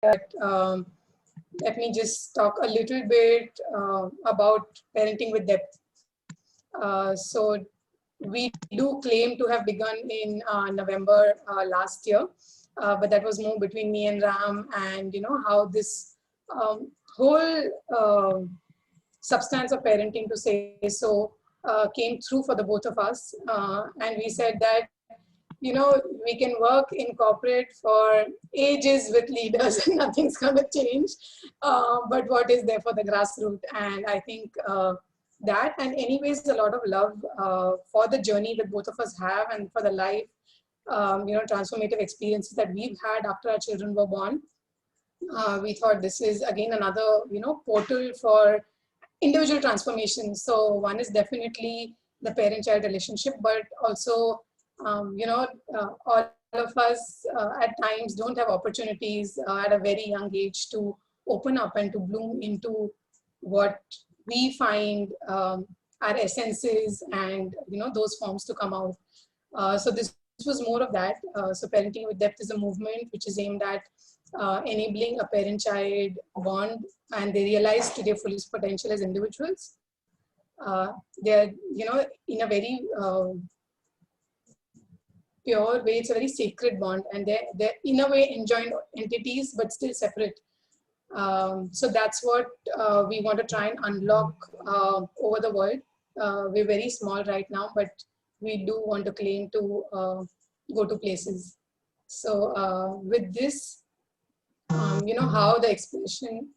let me just talk a little bit about parenting with depth. So we do claim to have begun in November last year, but that was more between me and Ram, and how this whole substance of parenting, to say so, came through for the both of us. And we said that, we can work in corporate for ages with leaders and nothing's going to change. But what is there for the grassroots? And I think that, and anyways, a lot of love for the journey that both of us have, and for the life, transformative experiences that we've had after our children were born. We thought this is again another, portal for individual transformation. So one is definitely the parent-child relationship, but also, all of us at times don't have opportunities at a very young age to open up and to bloom into what we find our essences, and those forms to come out. So this was more of that. So Parenting with Depth is a movement which is aimed at enabling a parent-child bond, and they realize to their fullest potential as individuals. They're, in a very pure way, it's a very sacred bond, and they're in a way enjoined entities, but still separate. So that's what we want to try and unlock over the world. We're very small right now, but we do want to claim to go to places. So with this, how the expression,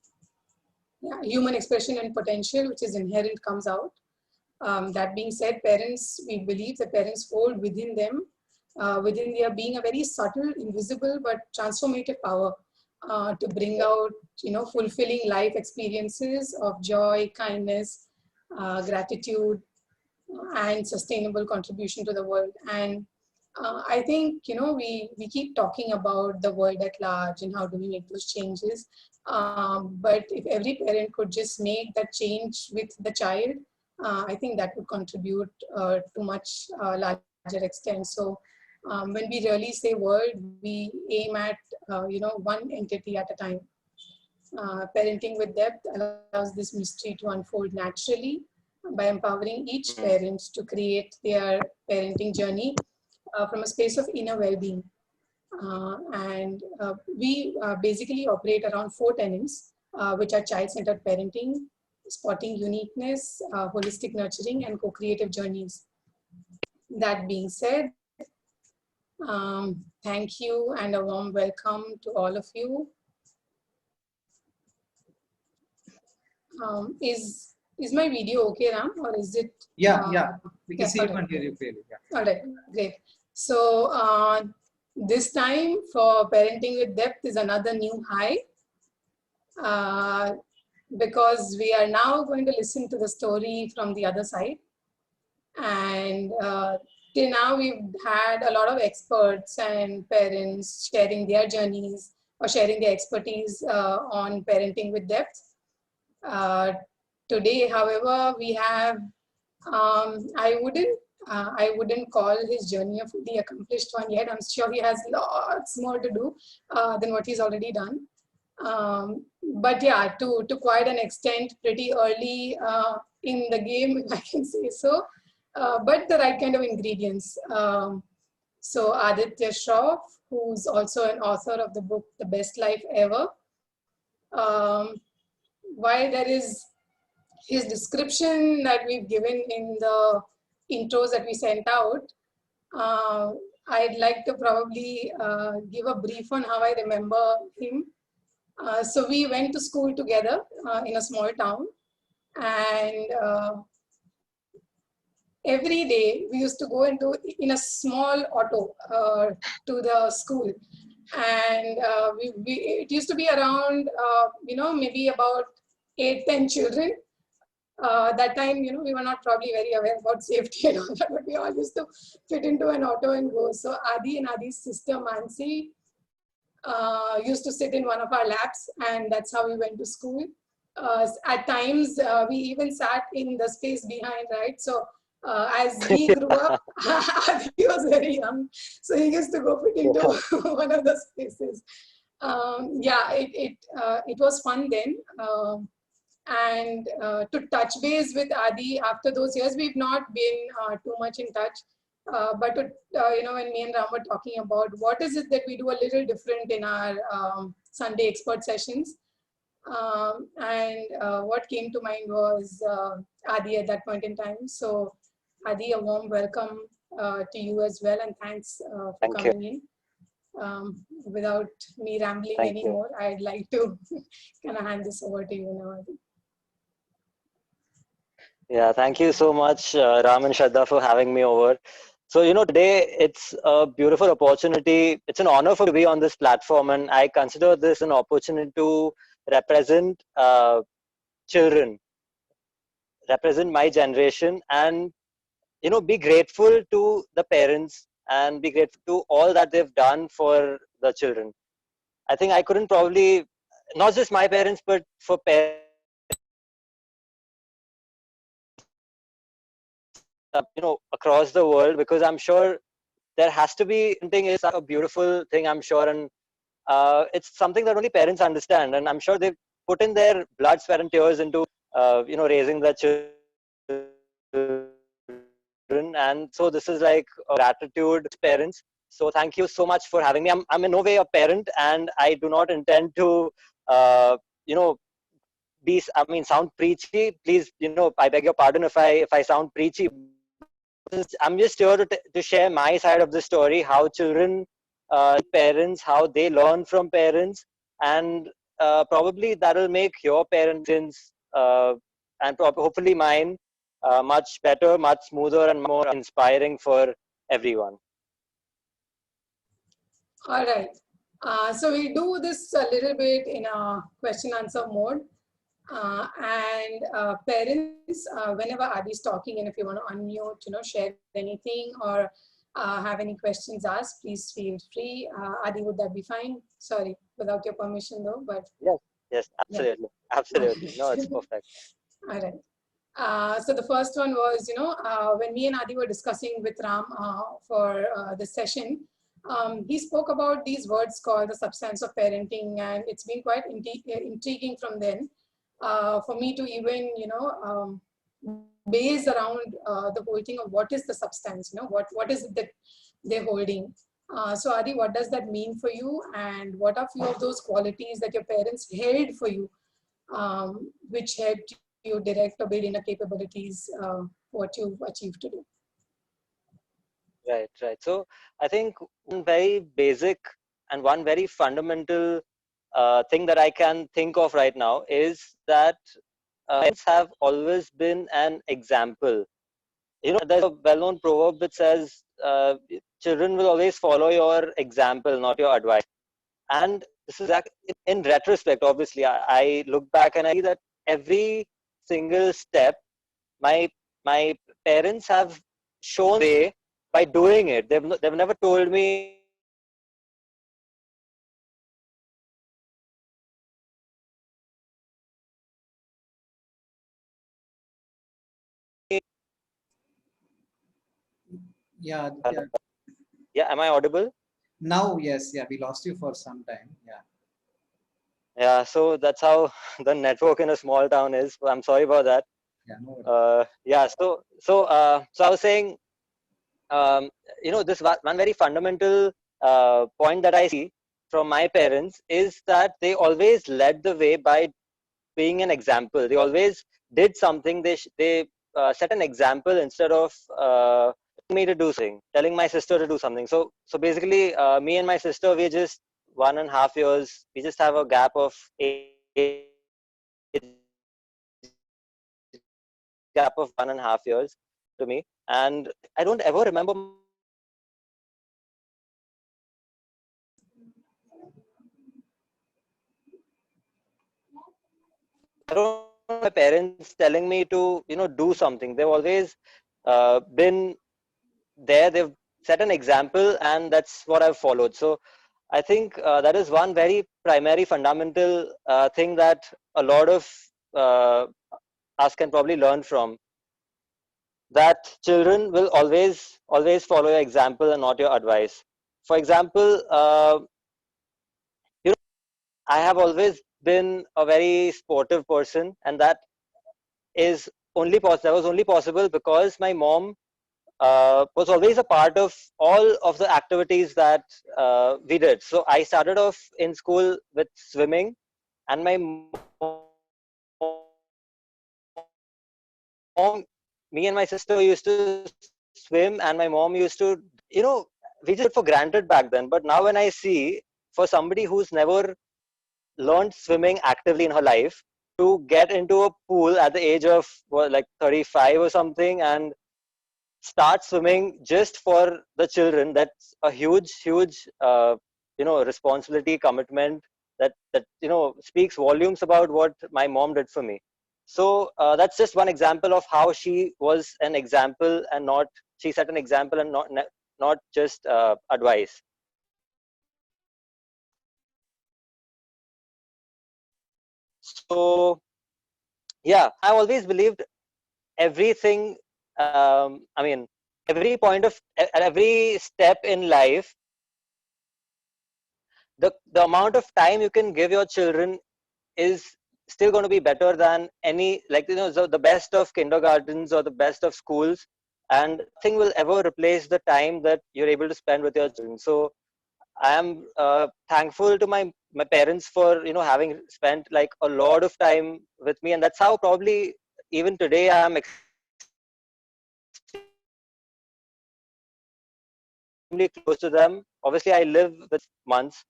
human expression and potential, which is inherent, comes out. That being said, parents, we believe that parents hold within them, within their being, a very subtle, invisible, but transformative power to bring out, fulfilling life experiences of joy, kindness, gratitude, and sustainable contribution to the world. And I think, we keep talking about the world at large and how do we make those changes. But if every parent could just make that change with the child, I think that would contribute to much larger extent. So when we really say world, we aim at, one entity at a time. Parenting with Depth allows this mystery to unfold naturally by empowering each parent to create their parenting journey from a space of inner well-being. And we basically operate around 4 tenets, which are child-centered parenting, spotting uniqueness, holistic nurturing, and co-creative journeys. That being said, thank you and a warm welcome to all of you. Is my video okay, Ram, or is it? Yeah, we can see you and hear you clearly. Yeah. All right, great. So this time for Parenting with Depth is another new high, because we are now going to listen to the story from the other side. And till now we've had a lot of experts and parents sharing their journeys or sharing their expertise on Parenting with Depth. Today, however, we have, I wouldn't call his journey a fully accomplished one yet. I'm sure he has lots more to do than what he's already done. But yeah, to quite an extent, pretty early in the game, if I can say so, but the right kind of ingredients. So Aditya Shroff, who's also an author of the book, The Best Life Ever, while there is his description that we've given in the intros that we sent out, I'd like to probably give a brief on how I remember him. So we went to school together in a small town, and every day we used to go in a small auto to the school, and it used to be around maybe about 8-10 children. That time, we were not probably very aware about safety and all that, but we all used to fit into an auto and go. So Adi and Adi's sister Mansi used to sit in one of our laps, and that's how we went to school. At times, we even sat in the space behind, right? So as we grew up, Adi was very young, so he used to go fit into one of the spaces. Yeah, it was fun then. And to touch base with Adi after those years, we've not been too much in touch. But when me and Ram were talking about what is it that we do a little different in our Sunday expert sessions, and what came to mind was Adi at that point in time. So Adi, a warm welcome to you as well, and thanks for coming in. Without me rambling anymore, I'd like to kind of hand this over to you now, Adi. Yeah, thank you so much, Ram and Shraddha, for having me over. So, today it's a beautiful opportunity. It's an honor for me to be on this platform, and I consider this an opportunity to represent children, represent my generation, and be grateful to the parents and be grateful to all that they've done for the children. I think I couldn't probably, not just my parents, but for parents across the world, because I'm sure there has to be something is a beautiful thing, I'm sure, and it's something that only parents understand, and I'm sure they've put in their blood, sweat, and tears into raising their children, and so this is like a gratitude to parents. So thank you so much for having me. I'm in no way a parent, and I do not intend to you know sound preachy. Please, I beg your pardon if I sound preachy. I'm just here to share my side of the story, how children, parents, how they learn from parents, and probably that'll make your parents and hopefully mine much better, much smoother, and more inspiring for everyone. All right. So we'll do this a little bit in a question answer mode. And parents, whenever Adi is talking, and if you want to unmute, share anything or have any questions asked, please feel free. Adi, would that be fine? Sorry, without your permission though, but. Yes, absolutely. Yeah. Absolutely. No, it's perfect. All right. So the first one was, when me and Adi were discussing with Ram for the session, he spoke about these words called the substance of parenting, and it's been quite intriguing from then. For me to even, base around the whole thing of what is the substance, what is it that they're holding. So Adi, what does that mean for you? And what are few of those qualities that your parents held for you, which helped you direct or build inner capabilities, what you've achieved today? Right. So I think one very basic and one very fundamental thing that I can think of right now is that parents have always been an example. There's a well-known proverb that says, children will always follow your example, not your advice. And this is in retrospect, obviously, I look back and I see that every single step, my parents have shown the way by doing it. They've never told me Yeah. Yeah, am I audible? Now, yes. Yeah, we lost you for some time. Yeah. Yeah, so that's how the network in a small town is. I'm sorry about that. Yeah, no yeah, so I was saying, this one very fundamental point that I see from my parents is that they always led the way by being an example. They always did something. They set an example instead of me to do something, telling my sister to do something. So basically, me and my sister, we're just 1.5 years. We just have a gap of age, gap of 1.5 years to me, and I don't ever remember my parents telling me to do something. They've always been there. They've set an example, and that's what I've followed. So I think that is one very primary fundamental thing that a lot of uh, us can probably learn from, that children will always follow your example and not your advice. For example, I have always been a very sportive person, and that is that was only possible because my mom was always a part of all of the activities that we did. So I started off in school with swimming, and my mom, me and my sister used to swim, and my mom used to, you know, we just took it for granted back then. But now when I see, for somebody who's never learned swimming actively in her life, to get into a pool at the age of what, like 35 or something, and start swimming just for the children, that's a huge responsibility, commitment, that speaks volumes about what my mom did for me. So that's just one example of how she was an example, and not she set an example, and not just advice. So yeah, I always believed everything, I mean, every point of at every step in life, the amount of time you can give your children is still going to be better than any, like, the best of kindergartens or the best of schools, and nothing will ever replace the time that you're able to spend with your children. So I am thankful to my parents for having spent like a lot of time with me, and that's how probably even today I am extremely close to them. Obviously, I live with months,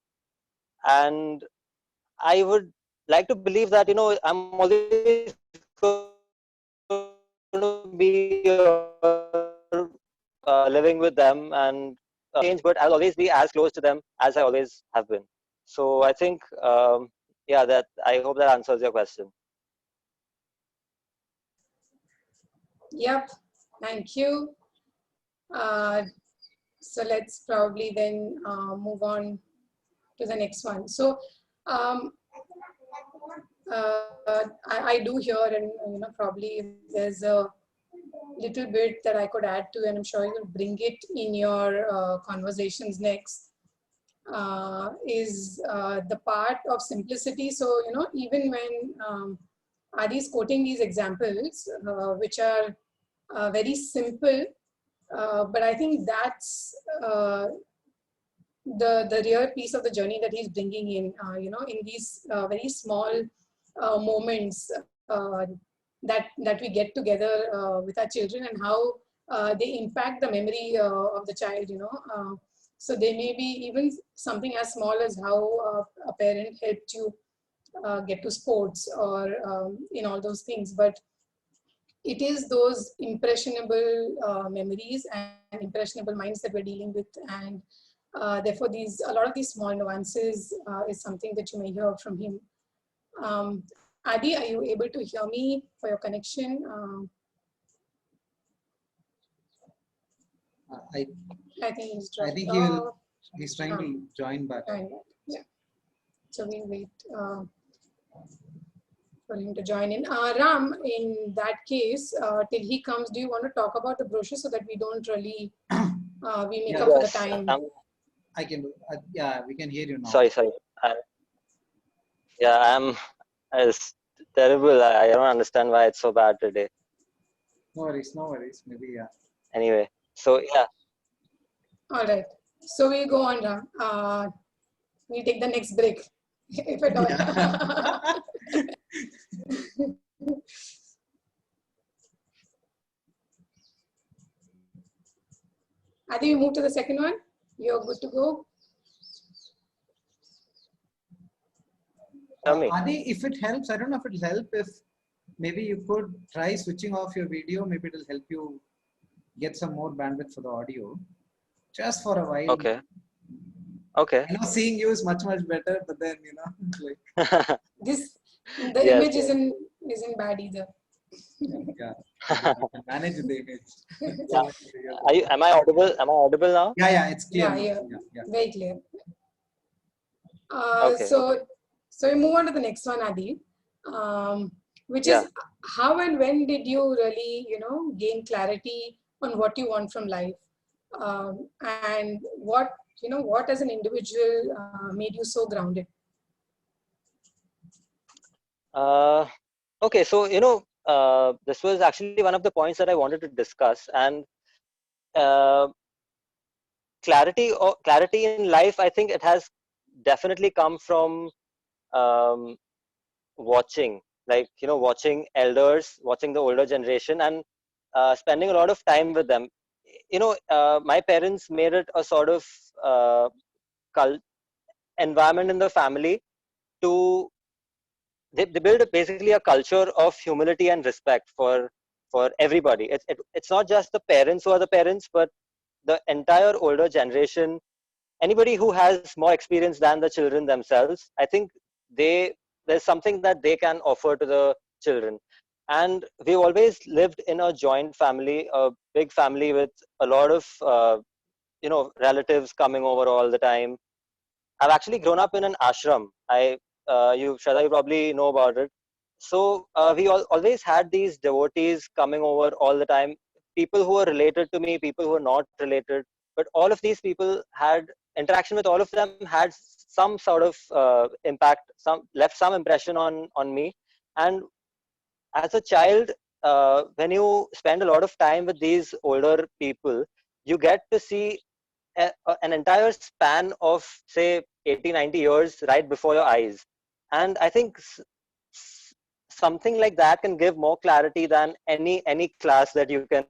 and I would like to believe that I'm always going to be living with them, and change, but I'll always be as close to them as I always have been. So I think, yeah, that I hope that answers your question. Yep, thank you. So let's probably then move on to the next one. So um, I do hear, and probably there's a little bit that I could add to, and I'm sure you'll bring it in your conversations next, is the part of simplicity. So, even when Adi's quoting these examples, which are very simple, but I think that's the real piece of the journey that he's bringing in, in these very small moments that we get together with our children, and how they impact the memory of the child. So they may be even something as small as how a parent helped you get to sports, or in all those things. But it is those impressionable memories and impressionable minds that we're dealing with, and therefore a lot of these small nuances is something that you may hear from him. Adi, are you able to hear me for your connection? I I think he's dropped. I think he's trying to join back. Yeah. So we'll wait for him to join in. Ram, in that case, till he comes, do you want to talk about the brochure so that we don't really, we make up for the time? I can do. Yeah, we can hear you now. Sorry. It's terrible. I don't understand why it's so bad today. No worries. Maybe, yeah. Anyway, so yeah. All right. So we'll go on, Ram. We'll take the next break, if at all. Yeah. Adi, we move to the second one. You're good to go. Adi, if it helps, I don't know if it'll help if maybe you could try switching off your video. Maybe it'll help you get some more bandwidth for the audio, just for a while. Okay. I know seeing you is much better, but then like the image isn't bad either. Yeah, manage the image. Am I audible? Am I audible now? Yeah, it's clear. Yeah. Very clear. Okay. So we move on to the next one, Adi, which is how and when did you really, gain clarity on what you want from life, and what as an individual made you so grounded? Uh, okay, so this was actually one of the points that I wanted to discuss, and uh, clarity in life. I think it has definitely come from um, watching, like watching elders, watching the older generation, and spending a lot of time with them. My parents made it a sort of uh, environment in the family to they build basically a culture of humility and respect for everybody. It's not just the parents who are the parents, but the entire older generation, anybody who has more experience than the children themselves. I think they there's something that they can offer to the children. And we've always lived in a joint family, a big family with a lot of relatives coming over all the time. I've actually grown up in an ashram. You Shraddha, you probably know about it. So we always had these devotees coming over all the time. People who were related to me, people who were not related, but all of these people had interaction with all of them had some sort of impact, some left some impression on me. And as a child, when you spend a lot of time with these older people, you get to see an entire span of say 80, 90 years right before your eyes. And I think something like that can give more clarity than any class that you can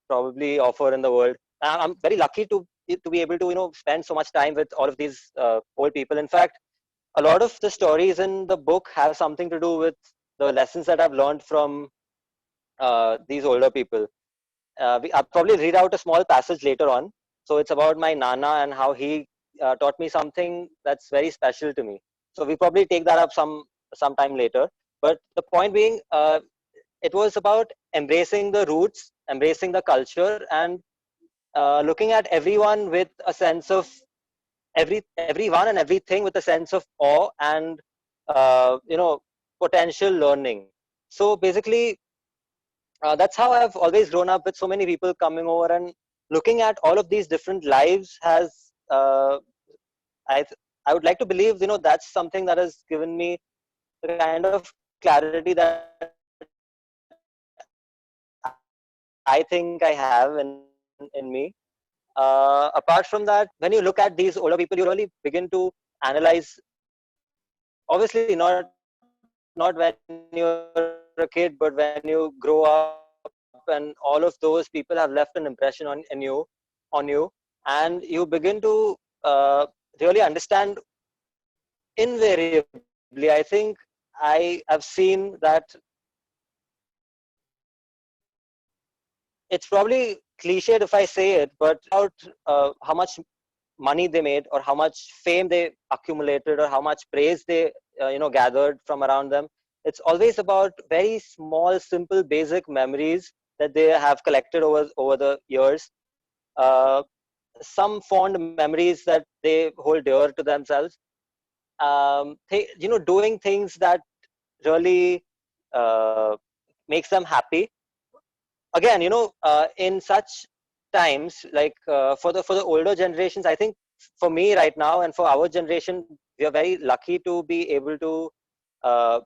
probably offer in the world. I'm very lucky to be able to spend so much time with all of these old people. In fact, a lot of the stories in the book have something to do with the lessons that I've learned from these older people. I'll probably read out a small passage later on. So it's about my Nana and how he taught me something that's very special to me. So we probably take that up sometime later. But the point being, it was about embracing the roots, embracing the culture, and looking at everyone with a sense of everyone and everything with a sense of awe and uh, you know potential learning. So basically, that's how I've always grown up with so many people coming over and looking at all of these different lives has I would like to believe that's something that has given me the kind of clarity that I think I have in me. Apart from that, when you look at these older people, you really begin to analyze, obviously not when you're a kid, but when you grow up and all of those people have left an impression on you, and you begin to really understand invariably. I think I have seen that it's probably cliched if I say it, but about how much money they made or how much fame they accumulated or how much praise they gathered from around them. It's always about very small, simple, basic memories that they have collected over the years. uh, some fond memories that they hold dear to themselves. Doing things that really uh, makes them happy. Again, in such times, like for the older generations, I think for me right now and for our generation, we are very lucky to be able to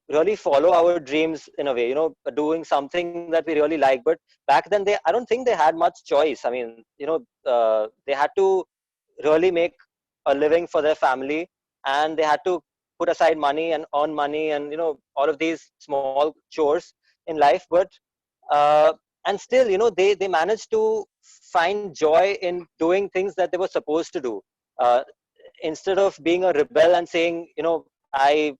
really follow our dreams in a way, doing something that we really like. But back then, I don't think they had much choice. I mean, they had to really make a living for their family, and they had to put aside money and earn money, and all of these small chores in life. But uh, and still, they managed to find joy in doing things that they were supposed to do, uh, instead of being a rebel and saying, I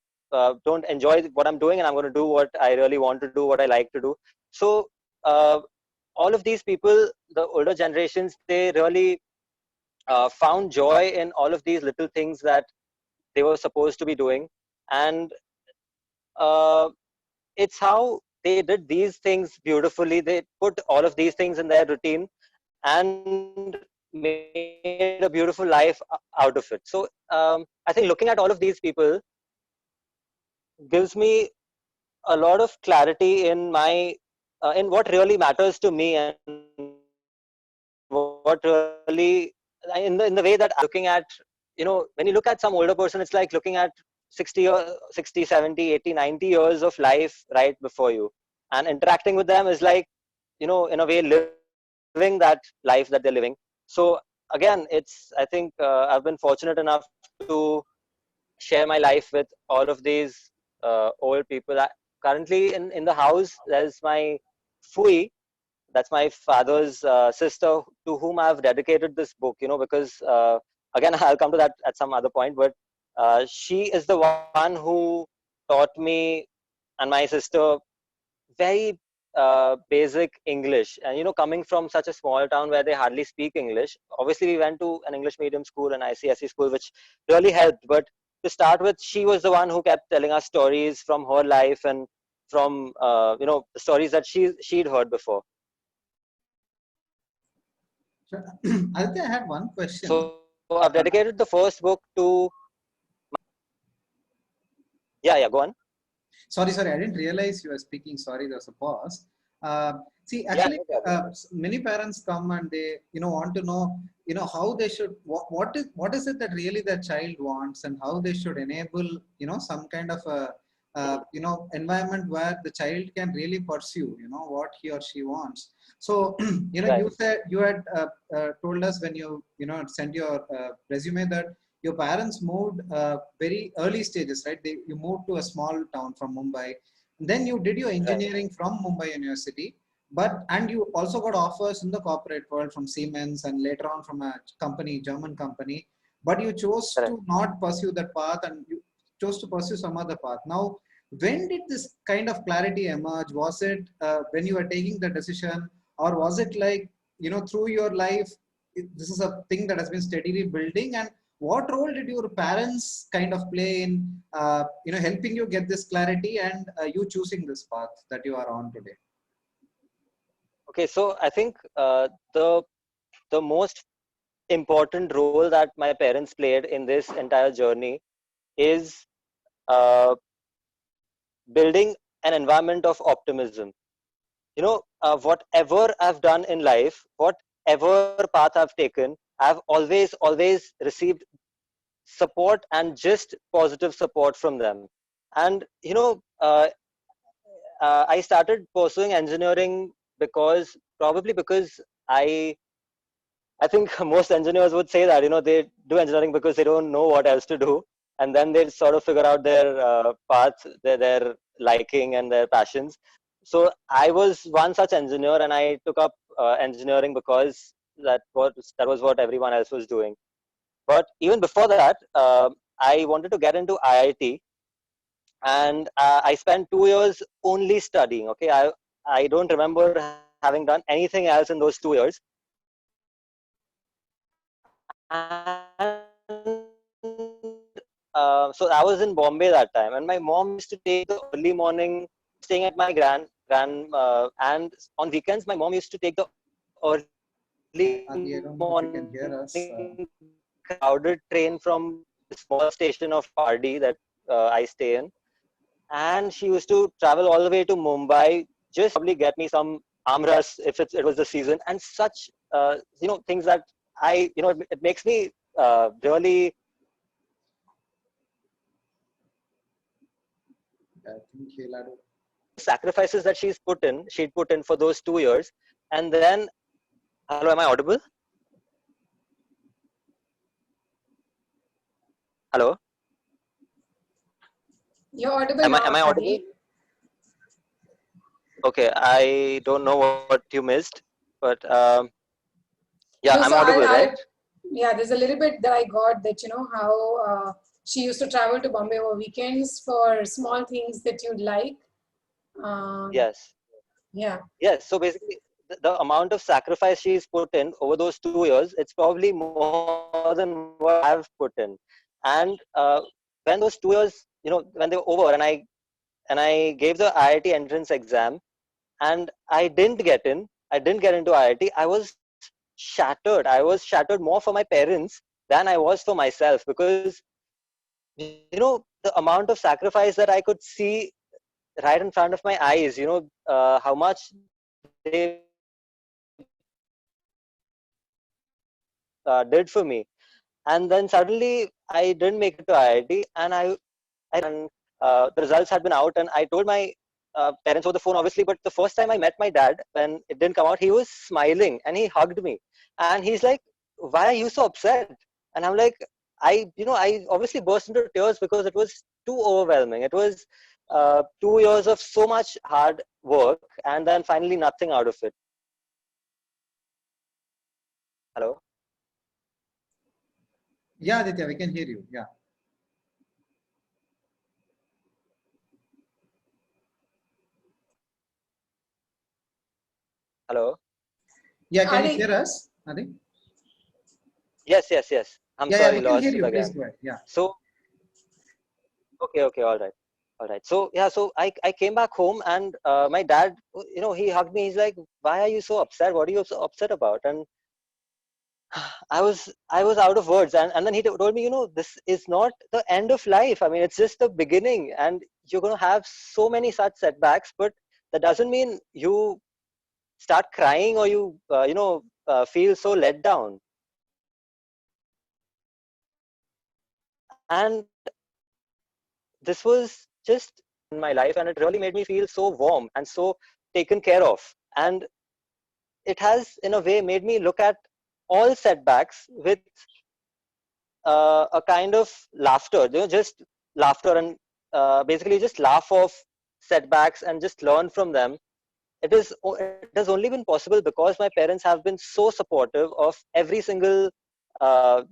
don't enjoy what I'm doing, and I'm going to do what I really want to do, what I like to do. So all of these people, the older generations, they really found joy in all of these little things that they were supposed to be doing. And uh, it's how they did these things beautifully. They put all of these things in their routine and made a beautiful life out of it. So I think looking at all of these people gives me a lot of clarity in what really matters to me and what really makes me happy. in the way that I'm looking at, when you look at some older person, it's like looking at 60 or 60, 70, 80, 90 years of life right before you, and interacting with them is like, in a way living that life that they're living. So again, I think I've been fortunate enough to share my life with all of these old people. Currently in the house, there's my Fui, that's my father's sister, to whom I've dedicated this book, because again, I'll come to that at some other point, but she is the one who taught me and my sister very basic English. And, coming from such a small town where they hardly speak English, obviously we went to an English medium school, an ICSE school, which really helped. But to start with, she was the one who kept telling us stories from her life and from, the stories that she'd heard before. Sure. Aditya, I had one question. So I've dedicated the first book to. Yeah, go on. Sorry, I didn't realize you were speaking. Sorry, there was a pause. See, Yeah, actually, no problem. many parents come and they, want to know, how they should, what is it that really their child wants, and how they should enable, some kind of a, environment where the child can really pursue, what he or she wants. So, Right. you said you had told us when you, sent your resume that your parents moved very early stages, right? You moved to a small town from Mumbai. Then you did your engineering from Mumbai University, and you also got offers in the corporate world from Siemens and later on from a company, German company. But you chose Correct. to not pursue that path and you chose to pursue some other path. Now, when did this kind of clarity emerge? Was it when you were taking the decision, or was it like, through your life, this is a thing that has been steadily building? And what role did your parents kind of play in, helping you get this clarity and you choosing this path that you are on today? Okay, so I think the most important role that my parents played in this entire journey is uh, building an environment of optimism. Whatever I've done in life, whatever path I've taken, I've always received support, and just positive support from them. And I started pursuing engineering probably because I think most engineers would say that, they do engineering because they don't know what else to do. And then they sort of figure out their paths, their liking and their passions. So I was one such engineer, and I took up engineering because that was what everyone else was doing. But even before that, I wanted to get into IIT, and I spent 2 years only studying. Okay, I don't remember having done anything else in those 2 years. And so I was in Bombay that time, and my mom used to take the early morning, staying at my and on weekends my mom used to take the early Adi, I don't know if you can morning hear us. crowded train from the small station of Pardi that I stay in, and she used to travel all the way to Mumbai, just probably get me some amras if it was the season, and such things that it makes me really I think he'll add. sacrifices that she'd put in for those 2 years. And then, hello, am I audible? Hello, You're audible am I now, am I audible? Adi. Okay, I don't know what you missed, but yeah, No, I'm so audible, right? yeah, there's a little bit that I got that, how she used to travel to Bombay over weekends for small things that you'd like. Um, Yes. yeah. Yes, so basically, the amount of sacrifice she's put in over those 2 years, it's probably more than what I've put in. And when those 2 years, when they were over, and I gave the IIT entrance exam, and I didn't get into IIT. I was shattered. I was shattered more for my parents than I was for myself, because the amount of sacrifice that I could see right in front of my eyes, how much they did for me. And then suddenly I didn't make it to IIT, and and the results had been out, and I told my parents over the phone, obviously. But the first time I met my dad, when it didn't come out, he was smiling and he hugged me, and he's like, "Why are you so upset?" And I'm like, I obviously burst into tears because it was too overwhelming. It was 2 years of so much hard work, and then finally nothing out of it. Hello. Yeah, Aditya, we can hear you. Yeah. Hello. Yeah, can you Adi, hear us, Adi? Yes, yes, yes. I'm Yeah, yeah, sorry, we can hear lost it you. Please again. go ahead. Yeah. So okay, okay, all right. All right. So yeah, so I came back home, and my dad, he hugged me. He's like, "Why are you so upset? What are you so upset about?" And I was out of words, and then he told me, this is not the end of life. I mean, it's just the beginning, and you're going to have so many such setbacks, but that doesn't mean you start crying, or you feel so let down. And this was just in my life, and it really made me feel so warm and so taken care of. And it has in a way made me look at all setbacks with a kind of laughter, just laughter, and basically just laugh off setbacks and just learn from them. It has only been possible because my parents have been so supportive of every single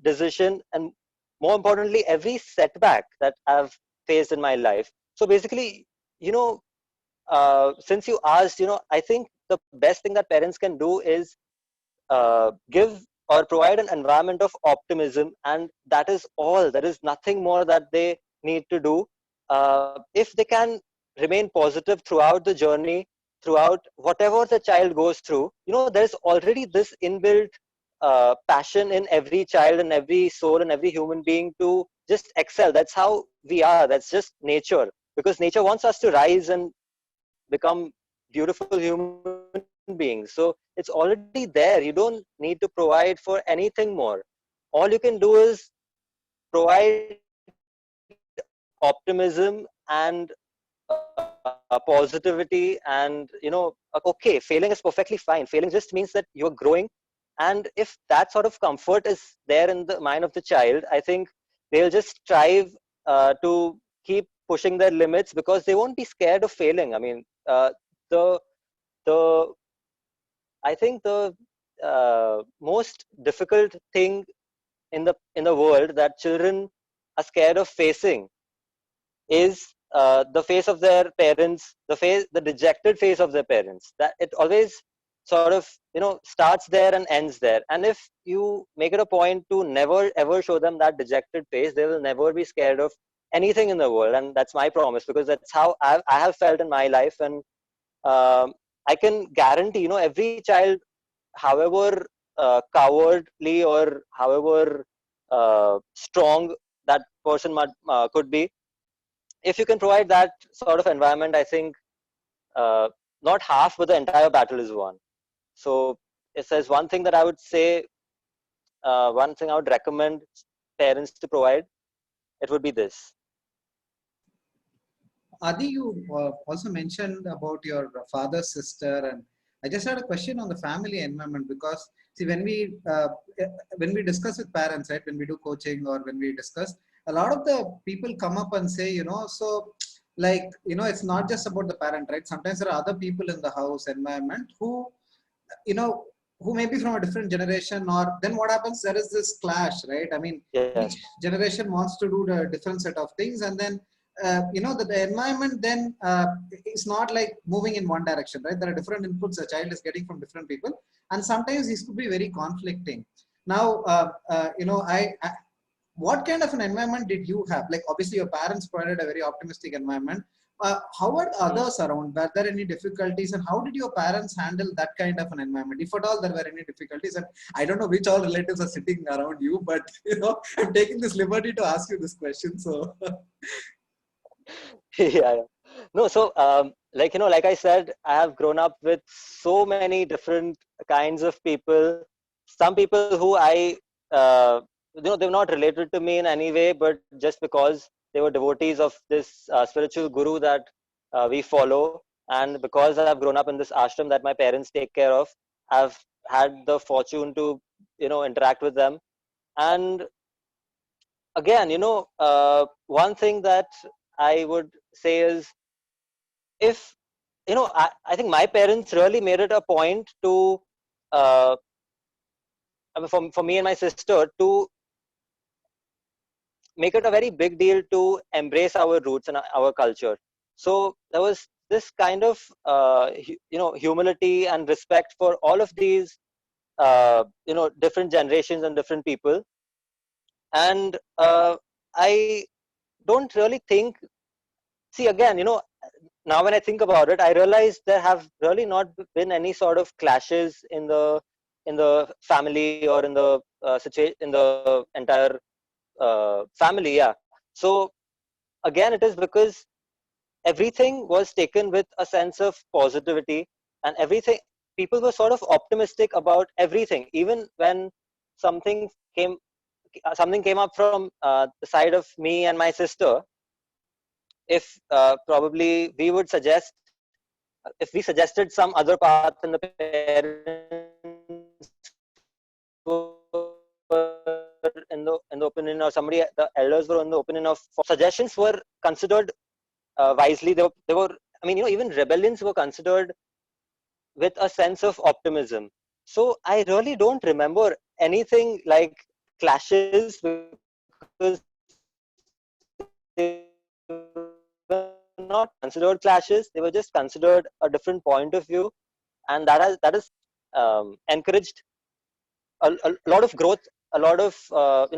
decision, and more importantly, every setback that I've faced in my life. So basically, you know, since you asked, I think the best thing that parents can do is give or provide an environment of optimism, and that is all. There is nothing more that they need to do. If they can remain positive throughout the journey, throughout whatever the child goes through, there's already this inbuilt passion in every child and every soul and every human being to just excel. That's how we are. That's just nature, because nature wants us to rise and become beautiful human beings. So it's already there. You don't need to provide for anything more. All you can do is provide optimism and positivity, and okay, failing is perfectly fine. Failing just means that you're growing. And if that sort of comfort is there in the mind of the child, I think they'll just strive to keep pushing their limits, because they won't be scared of failing. I mean, the the I think the most difficult thing in the world that children are scared of facing is the face of their parents, the dejected face of their parents. That it always sort of starts there and ends there. And if you make it a point to never ever show them that dejected face, they will never be scared of anything in the world. And that's my promise, because that's how I have felt in my life. And I can guarantee, every child, however cowardly or however strong that person could be, if you can provide that sort of environment, I think uh, not half, but the entire battle is won. So if there's one thing that I would say, one thing I would recommend parents to provide, it would be this. Adi, you also mentioned about your father's sister, and I just had a question on the family environment because see, when we discuss with parents, right, when we do coaching or when we discuss, a lot of the people come up and say, so like it's not just about the parent, right? Sometimes there are other people in the house environment who you know who may be from a different generation, or then what happens, there is this clash, right? I mean, Yes. each generation wants to do the different set of things, and then the environment then is not like moving in one direction, right? There are different inputs a child is getting from different people, and sometimes these could be very conflicting. Now what kind of an environment did you have? Like, obviously your parents provided a very optimistic environment. How were Hmm. others around? Were there any difficulties, and how did your parents handle that kind of an environment, if at all there were any difficulties? And I don't know which all relatives are sitting around you, but I'm taking this liberty to ask you this question. So Yeah, yeah. No, so like I said, I have grown up with so many different kinds of people. Some people who I they were not related to me in any way, but just because they were devotees of this spiritual guru that we follow, and because I've grown up in this ashram that my parents take care of, I've had the fortune to interact with them. And again, one thing that I would say is, if I think my parents really made it a point to uh, I mean, for me and my sister to make it a very big deal to embrace our roots and our culture. So there was this kind of humility and respect for all of these different generations and different people. And I don't really think, see, again, now when I think about it, I realize there have really not been any sort of clashes in the family or in the situation in the entire family. Yeah. So again, it is because everything was taken with a sense of positivity, and everything, people were sort of optimistic about everything, even when something came something came up from the side of me and my sister. If probably we would suggest, if we suggested some other path and the parents were in the opinion, or somebody, the elders were in the opinion of, suggestions were considered wisely. They were, I mean, even rebellions were considered with a sense of optimism. So I really don't remember anything like clashes, because they were not considered clashes. They were just considered a different point of view, and that has encouraged a lot of growth, a lot of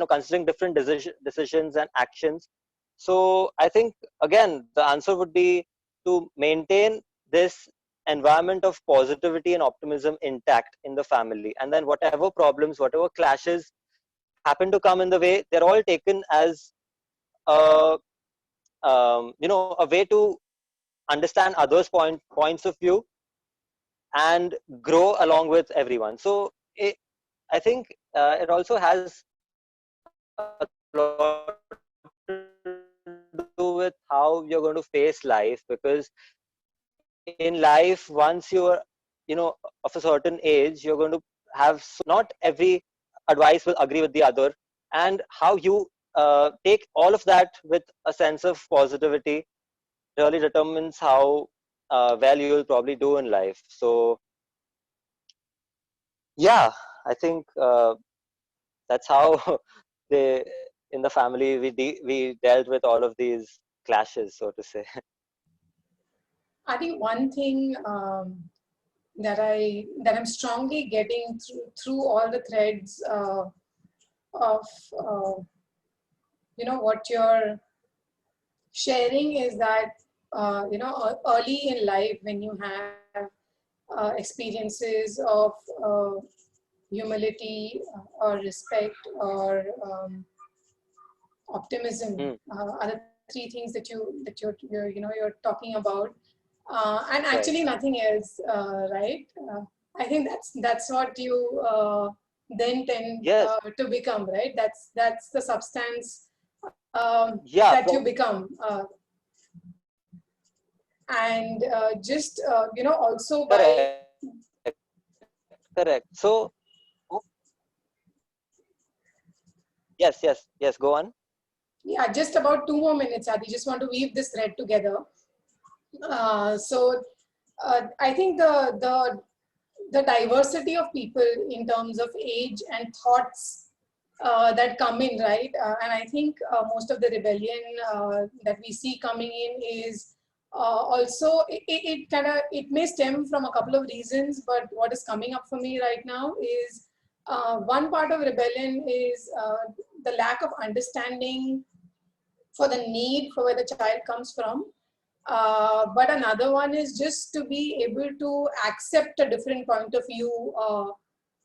considering different decisions and actions. So I think, again, the answer would be to maintain this environment of positivity and optimism intact in the family, and then whatever problems, whatever clashes happen to come in the way, they're all taken as a a way to understand others points of view and grow along with everyone. So I think it also has a lot to do with how you're going to face life, because in life, once you're of a certain age, you're going to have, not every advice will agree with the other, and how you take all of that with a sense of positivity really determines how well you'll probably do in life. So yeah, I think that's how they, in the family, we dealt with all of these clashes, so to say. I think one thing that I'm strongly getting through all the threads of what you're sharing is that early in life, when you have experiences of humility or respect or optimism, Mm, are the three things you're talking about, and right. actually nothing else, right? I think that's what you then tend Yes. to become, right? That's the substance Yeah. that you become, and just also by Correct. Correct. So yes, yes, yes. Go on. yeah, just about 2 more minutes, Adi. Just want to weave this thread together. So I think the diversity of people in terms of age and thoughts that come in, right? And I think most of the rebellion that we see coming in is also, it kind of, it may stem from a couple of reasons, but what is coming up for me right now is one part of rebellion is the lack of understanding for the need for where the child comes from. But another one is just to be able to accept a different point of view.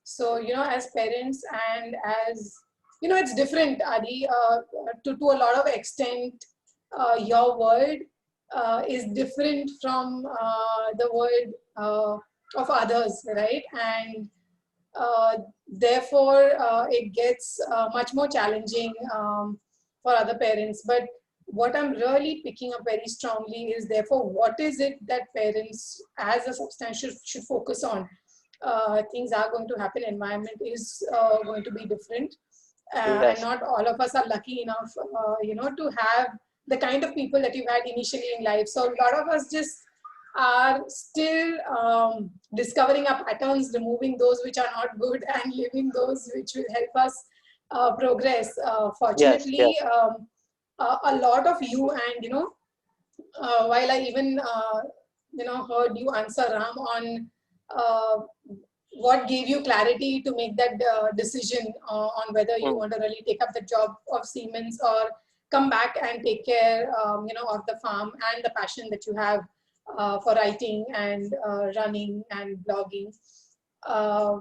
So, as parents and as, it's different, Adi, to a lot of extent, your world is different from the world of others, right? And Therefore, it gets much more challenging for other parents. But what I'm really picking up very strongly is, therefore, what is it that parents as a substantial should focus on? Things are going to happen, environment is going to be different, and Yes. not all of us are lucky enough, to have the kind of people that you had initially in life. So a lot of us just are still discovering our patterns, removing those which are not good, and living those which will help us progress. Yes. Fortunately, Yes. a lot of you, and while I even heard you answer Ram on uh, what gave you clarity to make that decision on whether you Mm. want to really take up the job of Siemens or come back and take care, of the farm and the passion that you have for writing and running and blogging. Uh,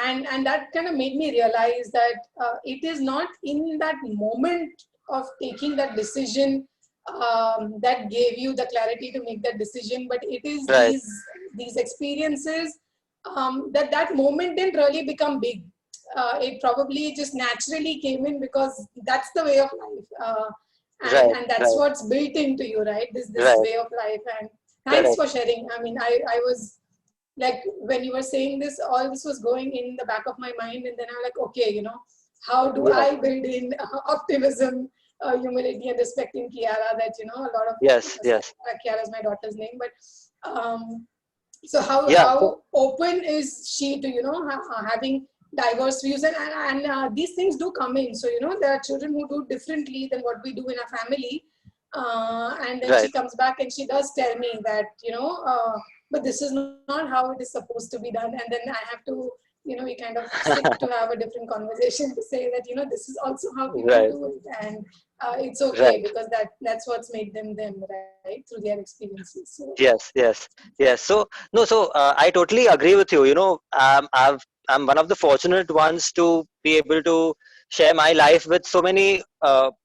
and that kind of made me realize that it is not in that moment of taking that decision that gave you the clarity to make that decision, but it is Right. these experiences that moment didn't really become big. It probably just naturally came in because that's the way of life, Right. and that's Right. what's built into you, right? This Right. way of life. And thanks Correct. for sharing. I mean, I was like, when you were saying this, all this was going in the back of my mind, and then I'm like, okay, how do Yeah. I build in optimism, humility, and respect in Kiara? That a lot of Yes. Yes. Kiara is my daughter's name, but so Yeah. So how open is she to having diverse views, and these things do come in. So there are children who do differently than what we do in our family, and then she right. comes back and she does tell me that but this is not how it is supposed to be done, and then I have to we kind of sit to have a different conversation to say that this is also how people Right. do it, and it's okay Right. because that's what's made them right through their experiences. So Yes, yes, yes. So no, so I totally agree with you. I'm one of the fortunate ones to be able to share my life with so many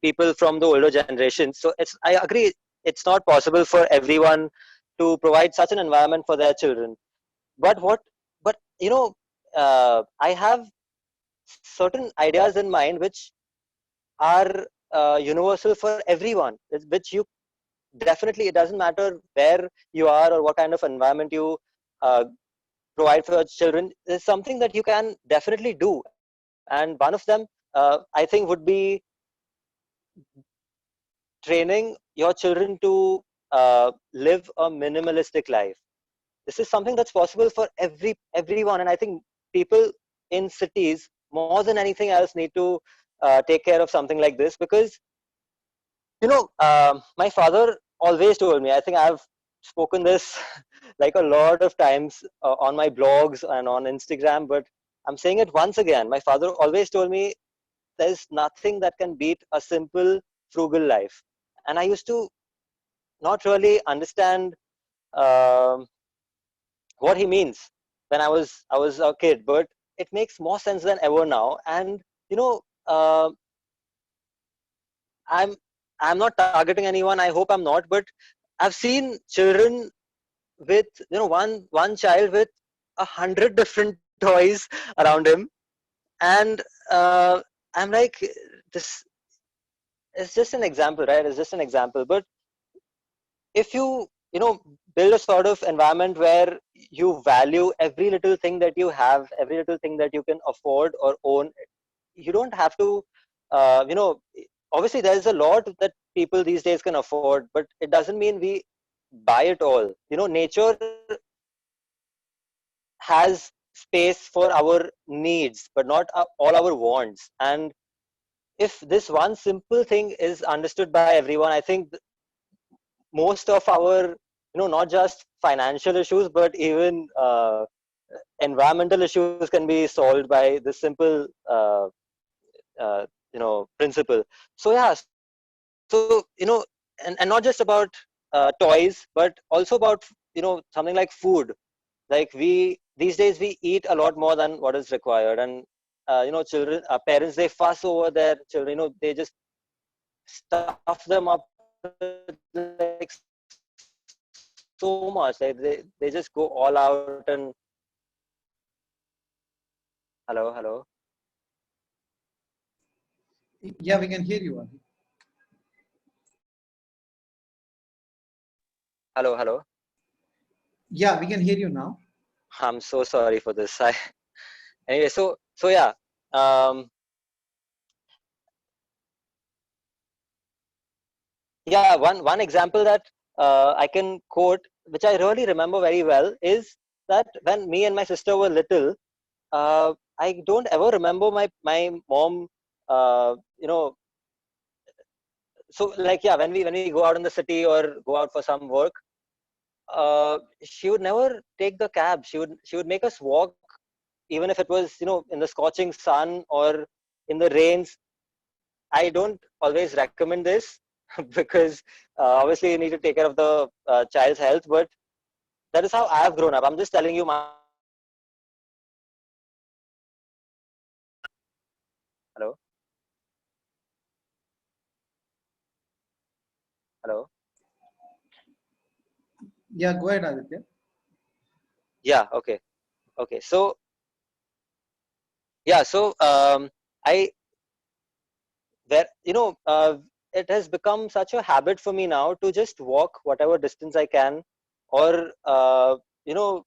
people from the older generation. So I agree, it's not possible for everyone to provide such an environment for their children. But but I have certain ideas in mind which are universal for everyone, which you definitely, it doesn't matter where you are or what kind of environment you uh, provide for your children. There's something that you can definitely do, and one of them I think would be training your children to live a minimalistic life. This is something that's possible for everyone, and I think people in cities more than anything else need to take care of something like this, because my father always told me, I think I've spoken this like a lot of times on my blogs and on Instagram, but I'm saying it once again. My father always told me there's nothing that can beat a simple, frugal life. And I used to not really understand um, what he means when I was a kid, but it makes more sense than ever now. And you know, uh, I'm I'm not targeting anyone. I hope I'm not, but I've seen children with one child with 100 different toys around him, and I'm like, this is just an example, right? It's just an example. But if you build a sort of environment where you value every little thing that you have, every little thing that you can afford or own, you don't have to uh, you know obviously there's a lot that people these days can afford, but it doesn't mean we buy it all. Nature has space for our needs, but not all our wants. And if this one simple thing is understood by everyone, I think most of our, not just financial issues, but even environmental issues can be solved by this simple principle. So yeah, and not just about toys, but also about something like food. Like we these days we eat a lot more than what is required, and children, parents, they fuss over their children. They just stuff them up with like so much. Like they just go all out, and Hello, hello. Yeah, we can hear you, Adi. Hello, hello. Yeah, we can hear you now. I'm so sorry for this. Anyway, so yeah. Um, yeah, one example that I can quote, which I really remember very well, is that when me and my sister were little, I don't ever remember my mom, you know, so like yeah, when we go out in the city or go out for some work, she would never take the cab. She would make us walk, even if it was in the scorching sun or in the rains. I don't always recommend this because obviously you need to take care of the child's health, but that is how I have grown up. I'm just telling you my. Hello, hello. Yeah, go ahead, Aditya. Yeah, okay, okay. So yeah, so I where it has become such a habit for me now to just walk whatever distance I can, or you know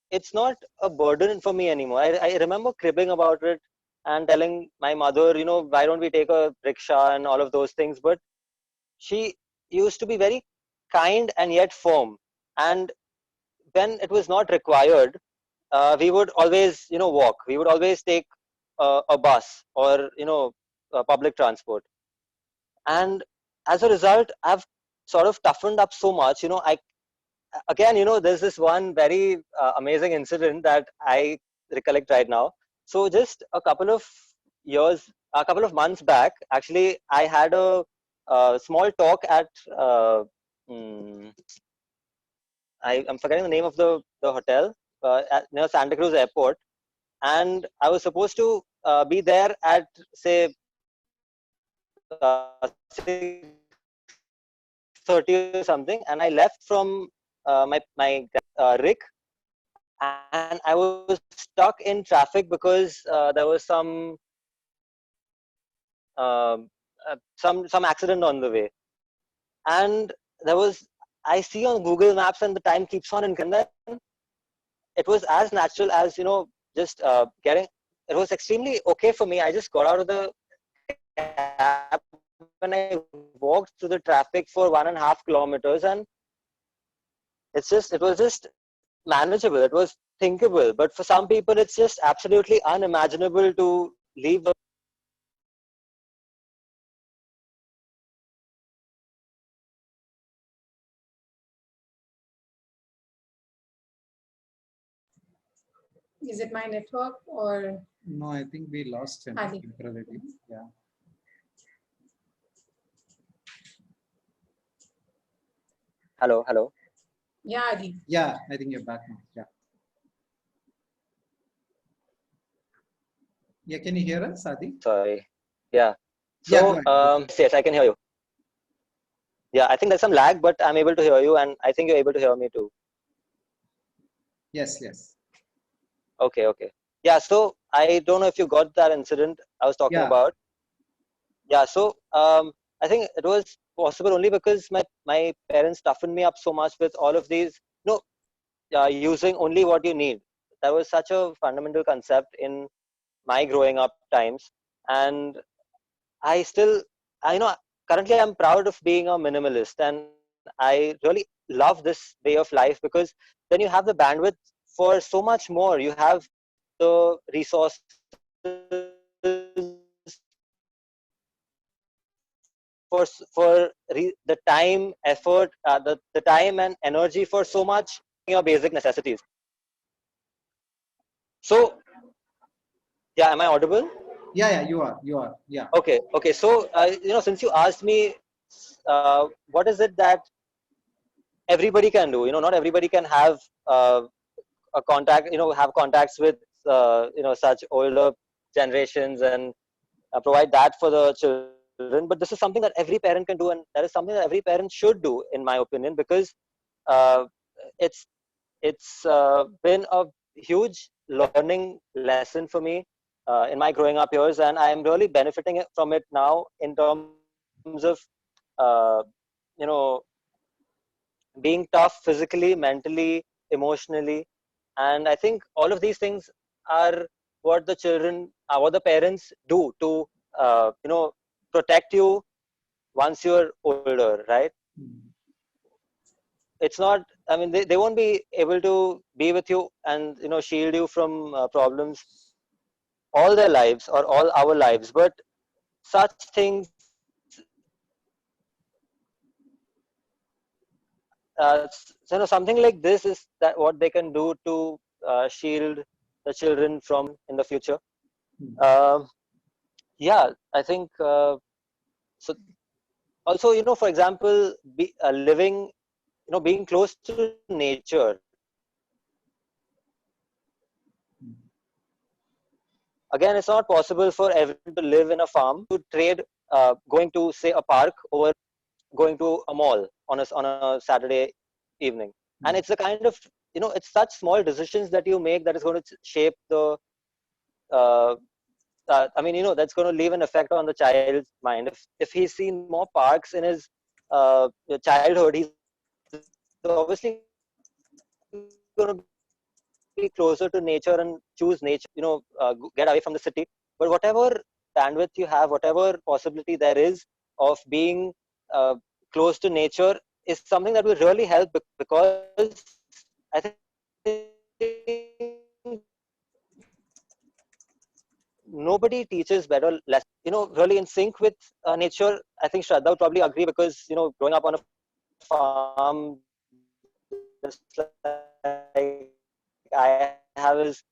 it's not a burden for me anymore. I remember cribbing about it and telling my mother, why don't we take a rickshaw and all of those things. But she used to be very kind and yet firm. And when it was not required, we would always, walk. We would always take a bus or, public transport. And as a result, I've sort of toughened up so much. I again, there's this one very amazing incident that I recollect right now. So just a couple of months back, actually, I had a small talk at mm, I'm forgetting the name of the hotel near Santa Cruz Airport, and I was supposed to be there at say 6:30 or something, and I left from my Rick, and I was stuck in traffic because there was some accident on the way, and there was I see on Google Maps and the time keeps on increasing. Then it was as natural as just getting. It was extremely okay for me. I just got out of the cab and I walked through the traffic for 1.5 kilometers, and it was just manageable. It was thinkable. But for some people, it's just absolutely unimaginable to leave the. Is it my network or No, I think we lost him Adi? temporarily. Yeah. Hello, hello. Yeah, Adi. Yeah, I think you're back now. Yeah. Yeah, can you hear us, Adi? Sorry. Yeah. Yeah, go So ahead. Go ahead. yes, I can hear you. Yeah, I think there's some lag, but I'm able to hear you, and I think you're able to hear me too. Yes, yes. Okay, okay. Yeah, so I don't know if you got that incident I was talking Yeah, about. Yeah, so I think it was possible only because my parents toughened me up so much with all of these, using only what you need. That was such a fundamental concept in my growing up times, and I still, currently I'm proud of being a minimalist, and I really love this way of life because then you have the bandwidth for so much more. You have the resources, the time, effort, the time and energy for so much your basic necessities. So, yeah, am I audible? yeah, you are. You are. Yeah. Okay, okay. So, since you asked me, what is it that everybody can do? Not everybody can have a contact. Have contacts with such older generations and provide that for the children. But this is something that every parent can do, and that is something that every parent should do, in my opinion, because uh, it's been a huge learning lesson for me in my growing up years, and I am really benefiting from it now in terms of uh, you know being tough physically, mentally, emotionally. And I think all of these things are what the children, what the parents do to protect you once you're older, right? It's not, I mean, they won't be able to be with you and shield you from problems all their lives or all our lives, but such things, something like this is that what they can do to shield the children from in the future. um, yeah, I think so. Also, for example, living, being close to nature. Again, it's not possible for everyone to live in a farm to trade going to, say, a park over going to a mall on a Saturday evening. And it's the kind of, it's such small decisions that you make that is going to shape the uh, I mean, that's going to leave an effect on the child's mind. If he's seen more parks in his childhood, he's obviously going to be closer to nature and choose nature more than get away from the city. But whatever bandwidth you have, whatever possibility there is of being uh, close to nature, is something that will really help, because I think nobody teaches better lessons than nature. Really in sync with nature. I think Shraddha would probably agree, because growing up on a farm just like I have is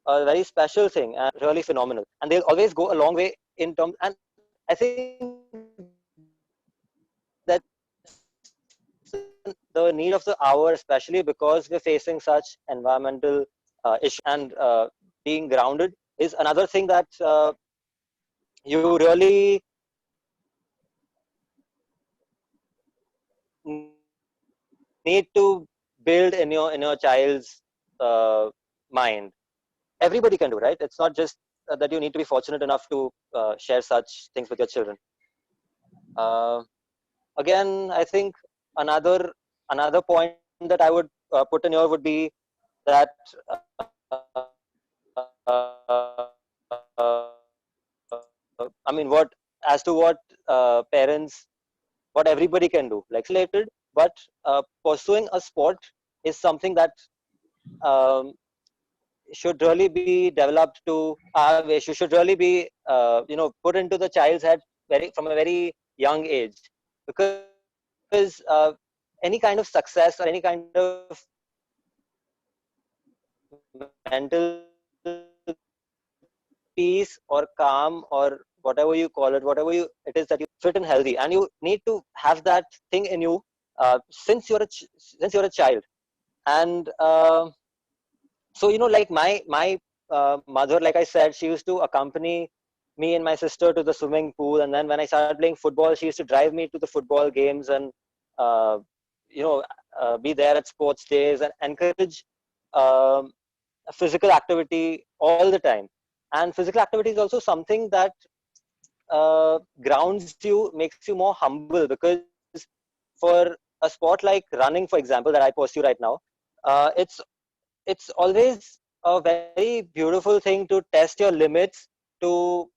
a very special thing and really phenomenal. And they'll always go a long way in terms. And I think that's the need of the hour, especially because we're facing such environmental issues and being grounded is another thing that you really need to build in your child's mind. Everybody can do, right? It's not just that you need to be fortunate enough to share such things with your children. uh, Again, I think another point that I would put in here would be that I mean, what parents, what everybody can do, like related, but pursuing a sport is something that um, should really be developed to should really be put into the child's head from a very young age. Because any kind of success or any kind of mental peace or calm or whatever you call it, whatever it is that you fit and healthy, and you need to have that thing in you since you're a child. And so like my mother, like I said, she used to accompany me and my sister to the swimming pool, and then when I started playing football, she used to drive me to the football games and uh, you know be there at sports days and encourage um, physical activity all the time. And physical activity is also something that grounds you, makes you more humble, because for a sport like running, for example, that I pursue right now, it's always a very beautiful thing to test your limits, to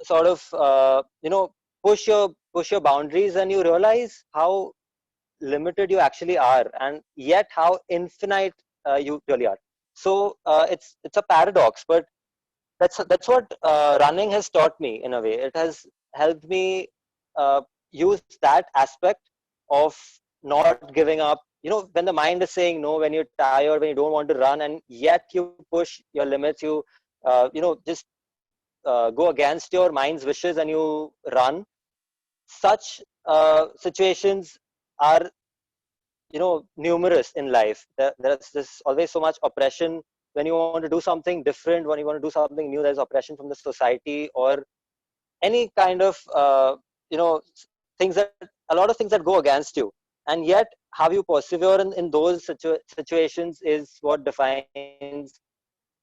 sort of push your boundaries, and you realize how limited you actually are, and yet how infinite you really are. So it's a paradox, but that's what running has taught me. In a way, it has helped me uh, use that aspect of not giving up, when the mind is saying no, when you're tired, when you don't want to run, and yet you push your limits, you just go against your mind's wishes and you run. Such situations are numerous in life. There's this always so much oppression when you want to do something different, when you want to do something new. There's oppression from the society or any kind of things that a lot of things that go against you, and yet how you persevere in those situations is what defines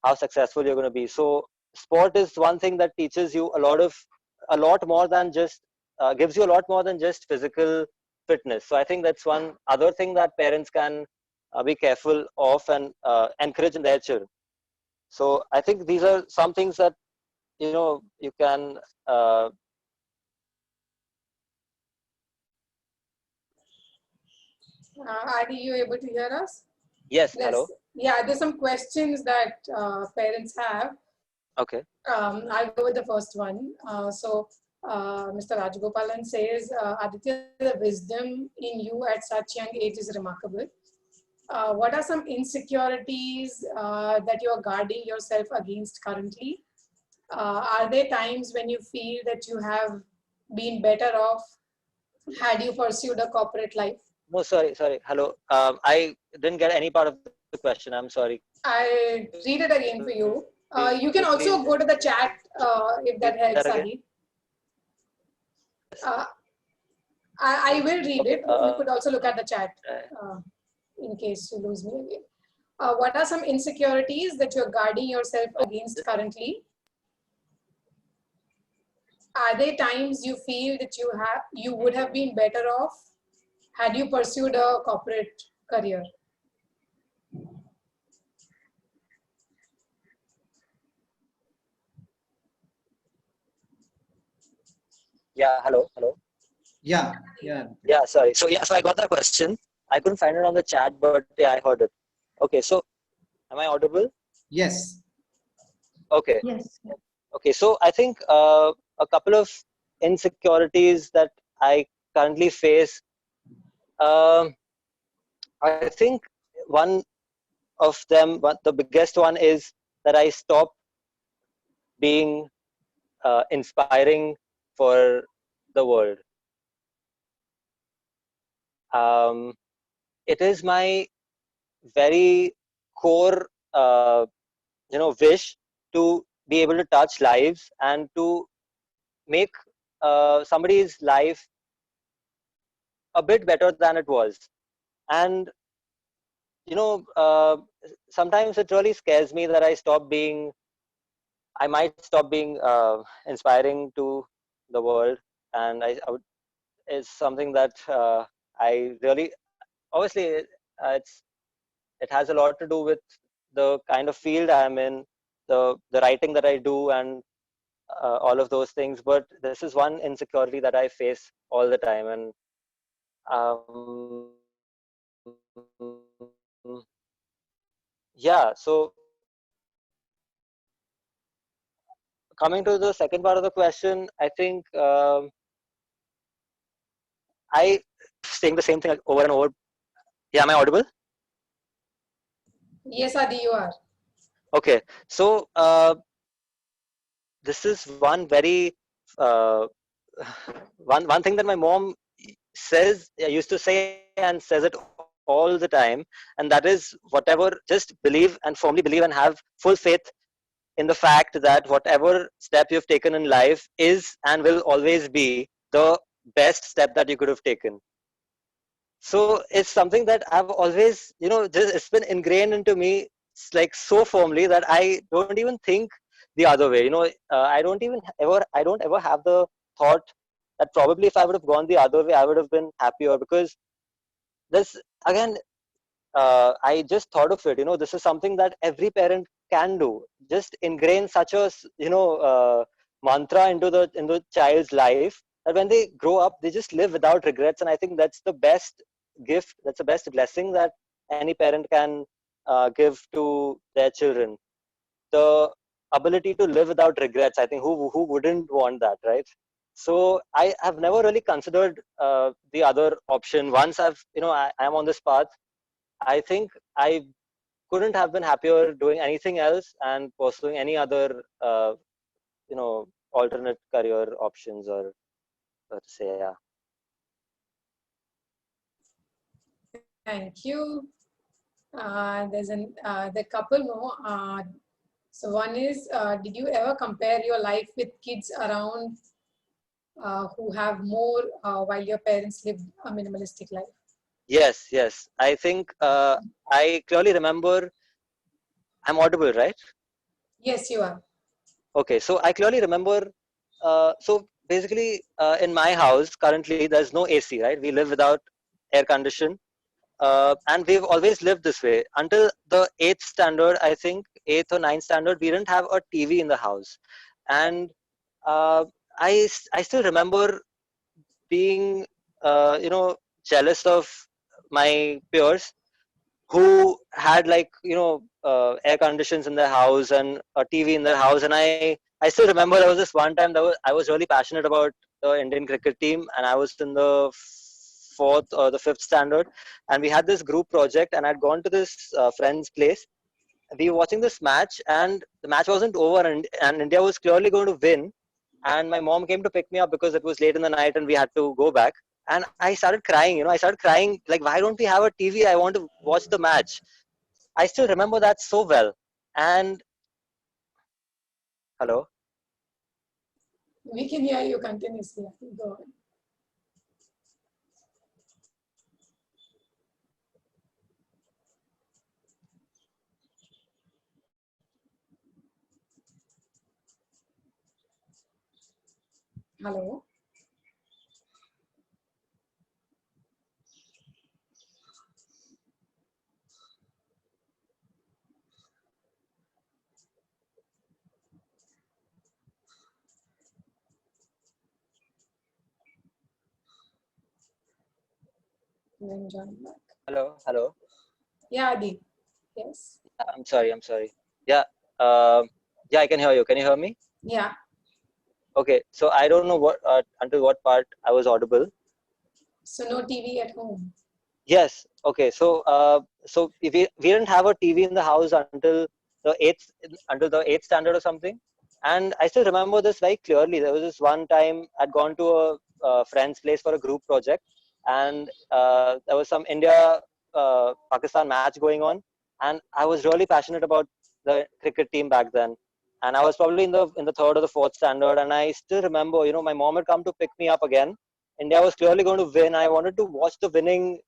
how successful you're going to be. So sport is one thing that teaches you a lot more than just gives you a lot more than just physical fitness. So I think that's one other thing that parents can be careful of and encourage in their children. So I think these are some things that you can. Are you able to hear us? Yes. Yes. Hello. Yeah, there's some questions that parents have. Okay. I'll go with the first one. Mr. Rajgopalan says, Aditya, the wisdom in you at such young age is remarkable. What are some insecurities that you are guarding yourself against currently? Are there times when you feel that you have been better off had you pursued a corporate life? No, sorry. Hello. I didn't get any part of the question. I'm sorry. I read it again for you. You can Please also go to the chat if read that that helps, again. Adi. Yes. Uh, I will read Okay. it. You could also look at the chat uh, in case you lose me again. What are some insecurities that you're guarding yourself against currently? Are there times you feel that you would have been better off had you pursued a corporate career? Yeah. Hello. Yeah, yeah. Yeah. Sorry. So I got that question. I couldn't find it on the chat, but yeah, I heard it. Okay. So am I audible? Yes. Okay. Yes. Okay. So I think a couple of insecurities that I currently face. Um, I think one the biggest one is that I stop being inspiring for the world. Um, it is my very core, wish to be able to touch lives and to make somebody's life a bit better than it was. And you know, uh, sometimes it really scares me that I might stop being inspiring to the world, and I would, it's something that I really obviously it has a lot to do with the kind of field I'm in, the writing that I do, and all of those things. But this is one insecurity that I face all the time, and yeah. So coming to the second part of the question, I think I saying the same thing over and over. Yeah, am I audible? Yes, Adi, you are. Okay, so this is one very uh, one thing that my mom used to say and says it all the time, and that is whatever, just believe and firmly believe and have full faith in the fact that whatever step you've taken in life is and will always be the best step that you could have taken. So it's something that I've always, just it's been ingrained into me like so firmly that I don't even think the other way. I don't ever have the thought that probably if I would have gone the other way, I would have been happier, because this again, I just thought of it. This is something that every parent can do. Just ingrain such a mantra into the child's life that when they grow up, they just live without regrets. And I think that's the best gift. That's the best blessing that any parent can give to their children. The ability to live without regrets. I think who wouldn't want that, right? So I have never really considered the other option. Once I'm on this path, I think I couldn't have been happier doing anything else and pursuing any other, alternate career options, or what to say, yeah. Thank you. The couple more. So one is, did you ever compare your life with kids around who have more while your parents lived a minimalistic life? Yes. I think I clearly remember. I'm audible, right? Yes, you are. Okay, so I clearly remember. So basically, in my house currently, there's no AC, right? We live without air condition, and we've always lived this way until the eighth standard. I think eighth or ninth standard, we didn't have a TV in the house, and uh, I still remember being jealous of my peers who had like air conditions in their house and a TV in their house. And I still remember there was this one time that I was really passionate about the Indian cricket team, and I was in the fourth or the fifth standard, and we had this group project, and I'd gone to this friend's place. We were watching this match, and the match wasn't over, and India was clearly going to win. And my mom came to pick me up because it was late in the night and we had to go back. And I started crying. I started crying like, why don't we have a TV? I want to watch the match. I still remember that so well. And hello. We can hear you continuously. Go on. Hello. Then join back. Hello. Yeah, Adi. Yes. I'm sorry. Yeah. Yeah, I can hear you. Can you hear me? Yeah. Okay. So I don't know what until what part I was audible. So no TV at home. Yes. Okay. So if we didn't have a TV in the house until the eighth standard or something, and I still remember this very clearly. There was this one time I'd gone to a friend's place for a group project, and there was some India Pakistan match going on, and I was really passionate about the cricket team back then. And I was probably in the third or the fourth standard, and I still remember, my mom had come to pick me up again. India was clearly going to win. I wanted to watch the winning,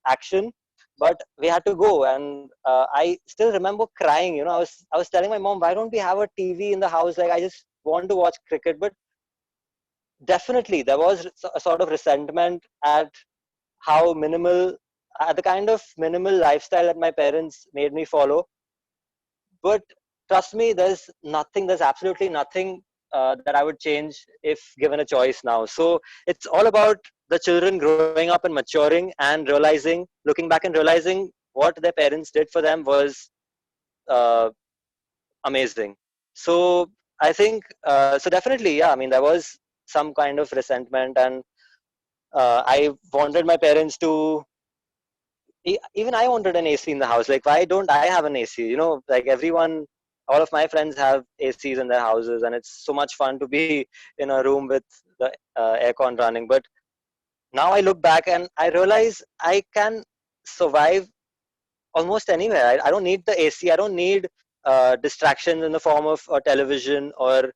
action, but we had to go. And I still remember crying. I was telling my mom, why don't we have a TV in the house? Like, I just want to watch cricket. But definitely, there was a sort of resentment at how minimal, at the kind of minimal lifestyle that my parents made me follow. But trust me, there's absolutely nothing that I would change if given a choice now. So it's all about the children growing up and maturing and realizing, looking back and realizing what their parents did for them was uh, amazing. So I think, so definitely, yeah, I mean, there was some kind of resentment, and I wanted my parents to, even I wanted an AC in the house. Like, why don't I have an AC? Like everyone, all of my friends have ACs in their houses, and it's so much fun to be in a room with the aircon running. But now I look back and I realize I can survive almost anywhere. I don't need the AC. I don't need distractions in the form of a television or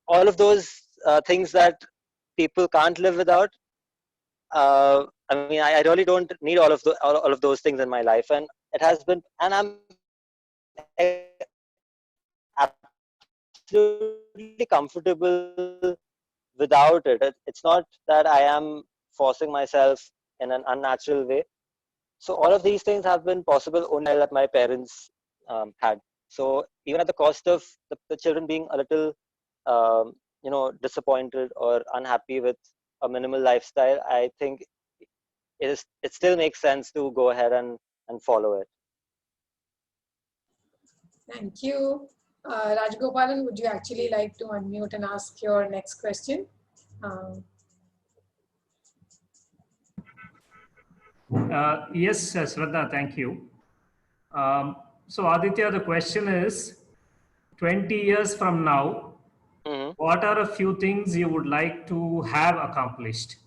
all of those things that people can't live without. I mean, I really don't need all of those things in my life, and it has been, and I'm absolutely comfortable without it. It's not that I am forcing myself in an unnatural way. So all of these things have been possible only that my parents had. So even at the cost of the children being a little, disappointed or unhappy with a minimal lifestyle, I think it still makes sense to go ahead and follow it. Thank you. Rajgopalan, would you actually like to unmute and ask your next question? Yes, Shraddha, thank you. So, Aditya, the question is 20 years from now, Mm-hmm. what are a few things you would like to have accomplished?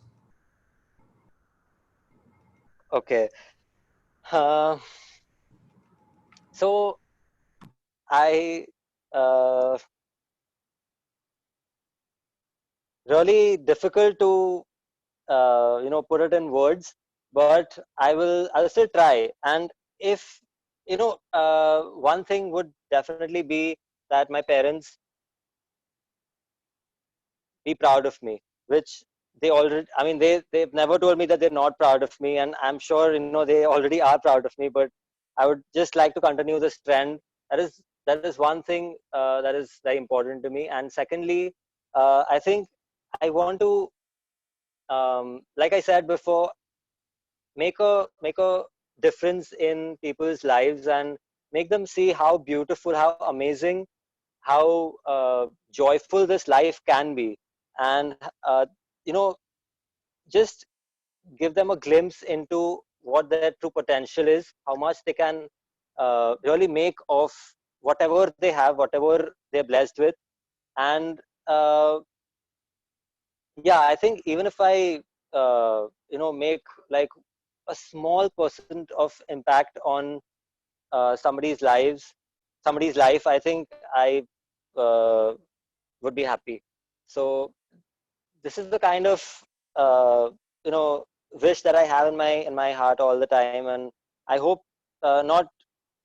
Okay. Uh, so I really difficult to put it in words, but I'll still try. And if one thing would definitely be that my parents be proud of me, which they already, I mean, they've never told me that they're not proud of me, and I'm sure, they already are proud of me, but I would just like to continue this trend. That is one thing that is very important to me. And secondly, I think I want to, like I said before, make a difference in people's lives and make them see how beautiful, how amazing, how joyful this life can be. And you know just give them a glimpse into what their true potential is, how much they can really make of whatever they have, whatever they're blessed with. And uh, yeah, I think even if I make like a small percent of impact on somebody's life, I think I uh, would be happy. So this is the kind of uh, you know wish that I have in my heart all the time. And I hope, not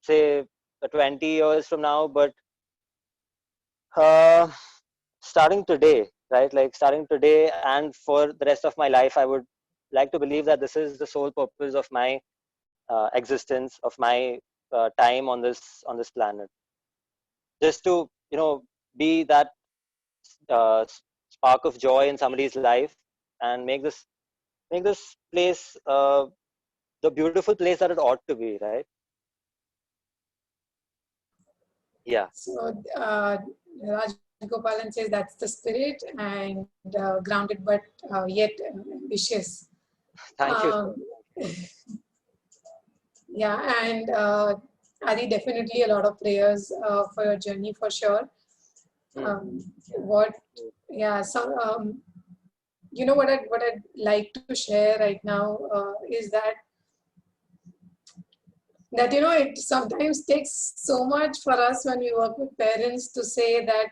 say 20 years from now, but uh, starting today, right? Like starting today and for the rest of my life, I would like to believe that this is the sole purpose of my existence, of my time on this planet, just to be that spark of joy in somebody's life, and make this place the beautiful place that it ought to be, right? Yeah. So Raj Gopalan says that's the spirit, and grounded but yet ambitious. Thank you, sir. Um, yeah, and Adi, definitely a lot of prayers for your journey for sure. Hmm. What, yeah, so what I'd like to share right now is that it sometimes takes so much for us when we work with parents to say that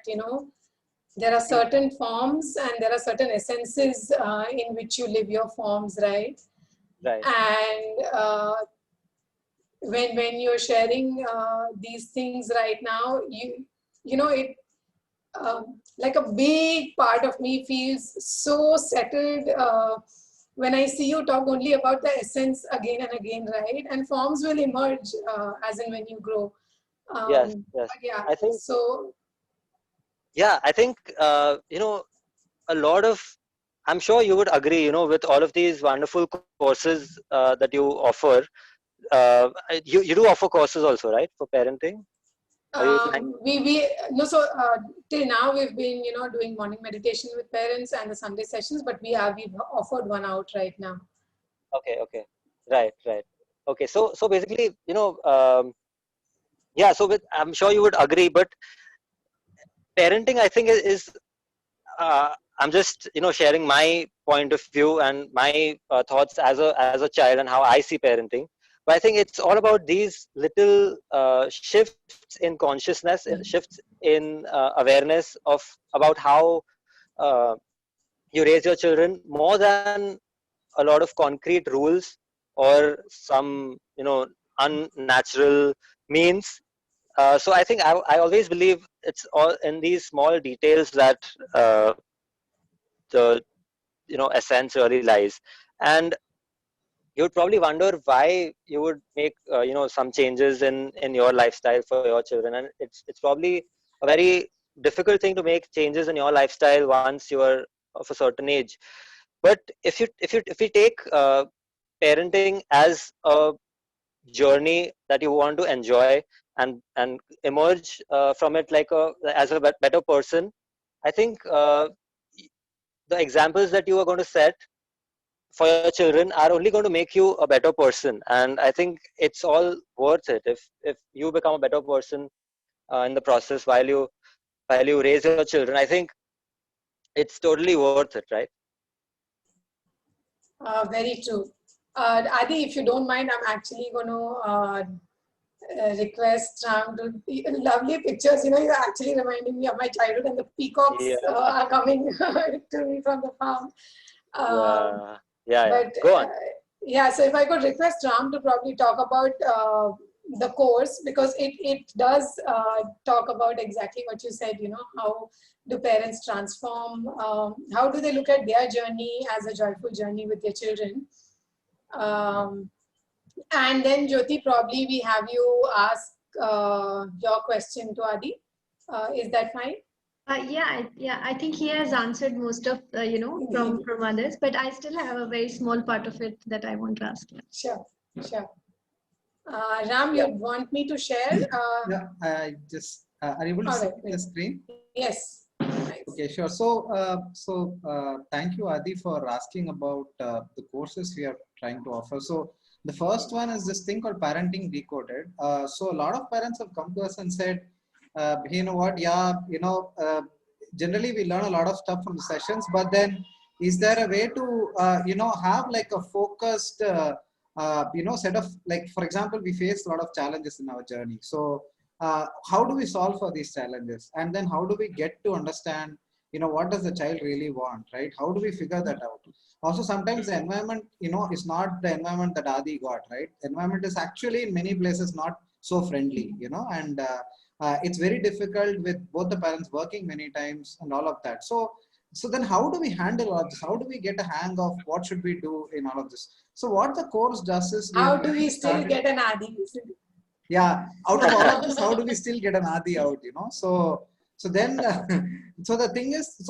there are Hmm. certain forms and there are certain essences in which you live your forms, right? Right. And when you're sharing these things right now, it like a big part of me feels so settled when I see you talk only about the essence again and again, right? And forms will emerge as in when you grow. Yes, yes. But yeah, I think, so yeah, I think, a lot of, I'm sure you would agree, with all of these wonderful courses that you offer. You do offer courses also, right, for parenting? Are you planning? we no so till now we've been doing morning meditation with parents and the Sunday sessions, but we've offered one out right now. Okay, okay. Right, right. Okay, so basically, yeah, so I'm sure you would agree, but parenting, I think, is I'm just sharing my point of view and my thoughts as a child and how I see parenting. But I think it's all about these little shifts in consciousness, shifts in awareness of about how uh, you raise your children, more than a lot of concrete rules or some unnatural means. So I think I always believe it's all in these small details that the essence really lies. And you would probably wonder why you would make some changes in your lifestyle for your children, and it's probably a very difficult thing to make changes in your lifestyle once you are of a certain age. But if we take parenting as a journey that you want to enjoy and emerge from it like as a better person, I think the examples that you are going to set for your children are only going to make you a better person. And I think it's all worth it if you become a better person in the process while you raise your children. I think it's totally worth it, right? Very true. Adi, if you don't mind, I'm actually going to request Ram to lovely pictures. You're actually reminding me of my childhood, and the peacocks Yeah, are coming to me from the farm. Um, yeah, yeah, yeah. but Go on. yeah, so if I could request Ram to probably talk about the course, because it does talk about exactly what you said, how do parents transform, how do they look at their journey as a joyful journey with their children. Um, and then Jyoti, probably we have you ask your question to Adi. Is that fine? Yeah. I think he has answered most of from others, but I still have a very small part of it that I want to ask. Sure, sure. Ram, you want me to share? Yeah, I just are you able to All see right, the great. screen? Yes. Nice. Okay, sure. Thank you, Adi, for asking about the courses we are trying to offer. So the first one is this thing called Parenting Decoded. So a lot of parents have come to us and said, you know what, yeah, generally we learn a lot of stuff from the sessions, but then is there a way to, have like a focused, set of, like, for example, we face a lot of challenges in our journey. So how do we solve for these challenges, and then how do we get to understand what does the child really want, right? How do we figure that out? Also, sometimes the environment is not the environment that Adi got, right? Environment is actually in many places not so friendly, and it's very difficult with both the parents working many times and all of that. So then how do we handle all this? How do we get a hang of what should we do in all of this? So what the course does is how do we still get an Adi? Yeah, out of all of this, how do we still get an Adi out, so then so the thing is,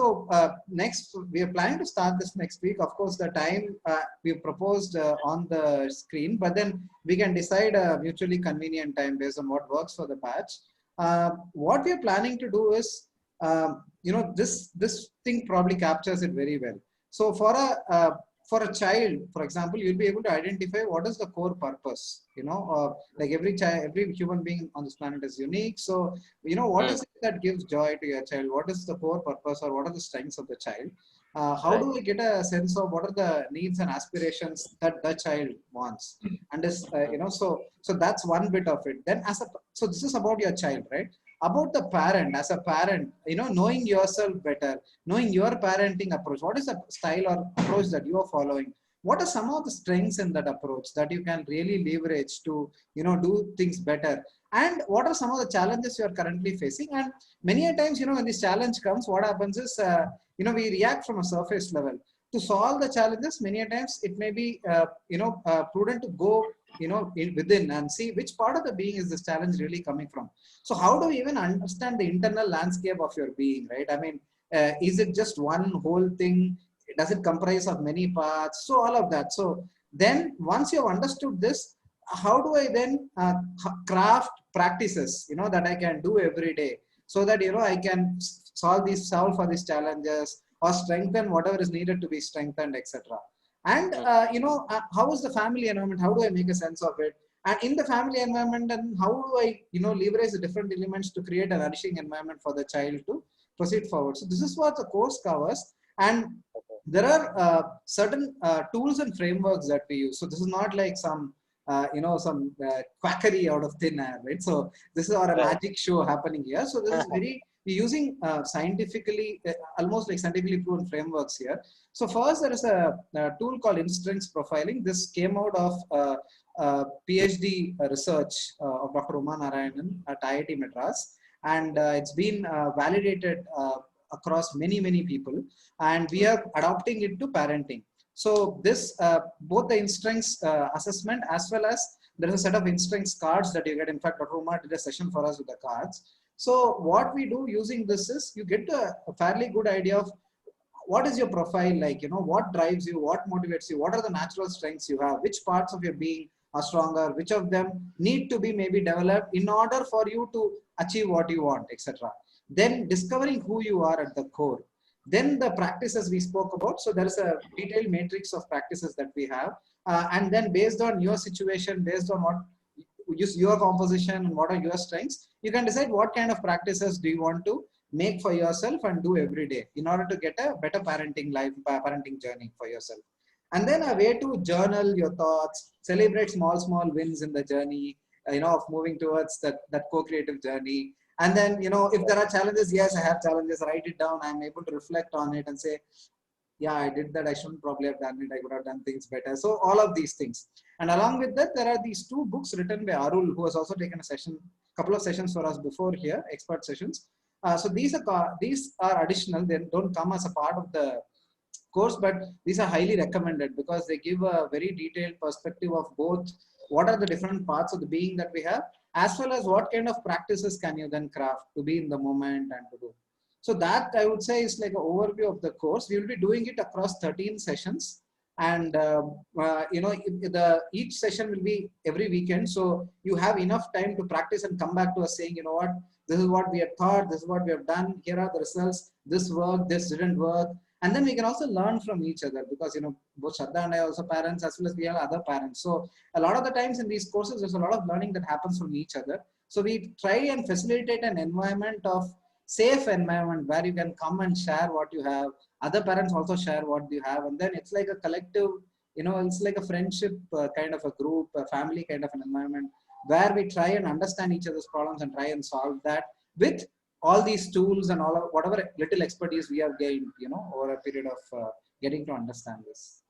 next we are planning to start this next week. Of course, the time we proposed on the screen, but then we can decide a mutually convenient time based on what works for the batch. What we are planning to do is, this thing probably captures it very well. So for a child, for example, you'll be able to identify what is the core purpose. Like every child, every human being on this planet is unique. So, what is it that gives joy to your child? What is the core purpose, or what are the strengths of the child? How do we get a sense of what are the needs and aspirations that the child wants? And so that's one bit of it. Then so this is about your child, right? About the parent, as a parent, knowing yourself better, knowing your parenting approach. What is the style or approach that you are following? What are some of the strengths in that approach that you can really leverage to, do things better? And what are some of the challenges you are currently facing? And many a times, when this challenge comes, what happens is, we react from a surface level. To solve the challenges, many a times it may be, prudent to go, within and see which part of the being is this challenge really coming from. So how do we even understand the internal landscape of your being, right? I mean, is it just one whole thing? Does it comprise of many parts? So all of that. So then once you have understood this, how do I then craft practices, that I can do every day, so that, I can solve for these challenges, or strengthen whatever is needed to be strengthened, etc. And, how is the family environment? How do I make a sense of it? And in the family environment, and how do I, leverage the different elements to create a nourishing environment for the child to proceed forward? So this is what the course covers. And there are certain tools and frameworks that we use. So this is not like some, some quackery out of thin air, right? So this is our magic show happening here. So this is we're using scientifically, almost like scientifically proven frameworks here. So first, there is a tool called instance profiling. This came out of PhD research of Dr. Uma Narayanan at IIT Madras, and it's been validated across many people, and we are adopting it to parenting. So this both the instincts assessment, as well as there is a set of instincts cards that you get. In fact, Dr. Uma did a session for us with the cards. So what we do using this is, you get a fairly good idea of what is your profile like, what drives you, what motivates you, what are the natural strengths you have, which parts of your being are stronger, which of them need to be maybe developed in order for you to achieve what you want, etc. Then discovering who you are at the core. Then the practices we spoke about. So there is a detailed matrix of practices that we have. And then based on your situation, based on what use your composition and what are your strengths, you can decide what kind of practices do you want to make for yourself and do every day in order to get a better parenting journey for yourself. And then a way to journal your thoughts, celebrate small wins in the journey, of moving towards that co-creative journey. And then, if there are challenges, yes, I have challenges, write it down. I'm able to reflect on it and say, yeah, I did that, I shouldn't probably have done it, I could have done things better. So all of these things. And along with that, there are these 2 books written by Arul, who has also taken a couple of sessions for us before here, expert sessions. So these are additional, they don't come as a part of the course, but these are highly recommended because they give a very detailed perspective of both what are the different parts of the being that we have, as well as what kind of practices can you then craft to be in the moment and to do. So that I would say is like an overview of the course. We will be doing it across 13 sessions, and each session will be every weekend. So you have enough time to practice and come back to us saying, you know what, this is what we have thought, this is what we have done, here are the results, this worked, this didn't work. And then we can also learn from each other, because both Shraddha and I are also parents, as well as we are other parents. So a lot of the times in these courses, there's a lot of learning that happens from each other. So we try and facilitate an environment of safe environment where you can come and share what you have. Other parents also share what you have, and then it's like a collective, it's like a friendship kind of a group, a family kind of an environment where we try and understand each other's problems and try and solve that with all these tools and all of whatever little expertise we have gained, over a period of getting to understand this.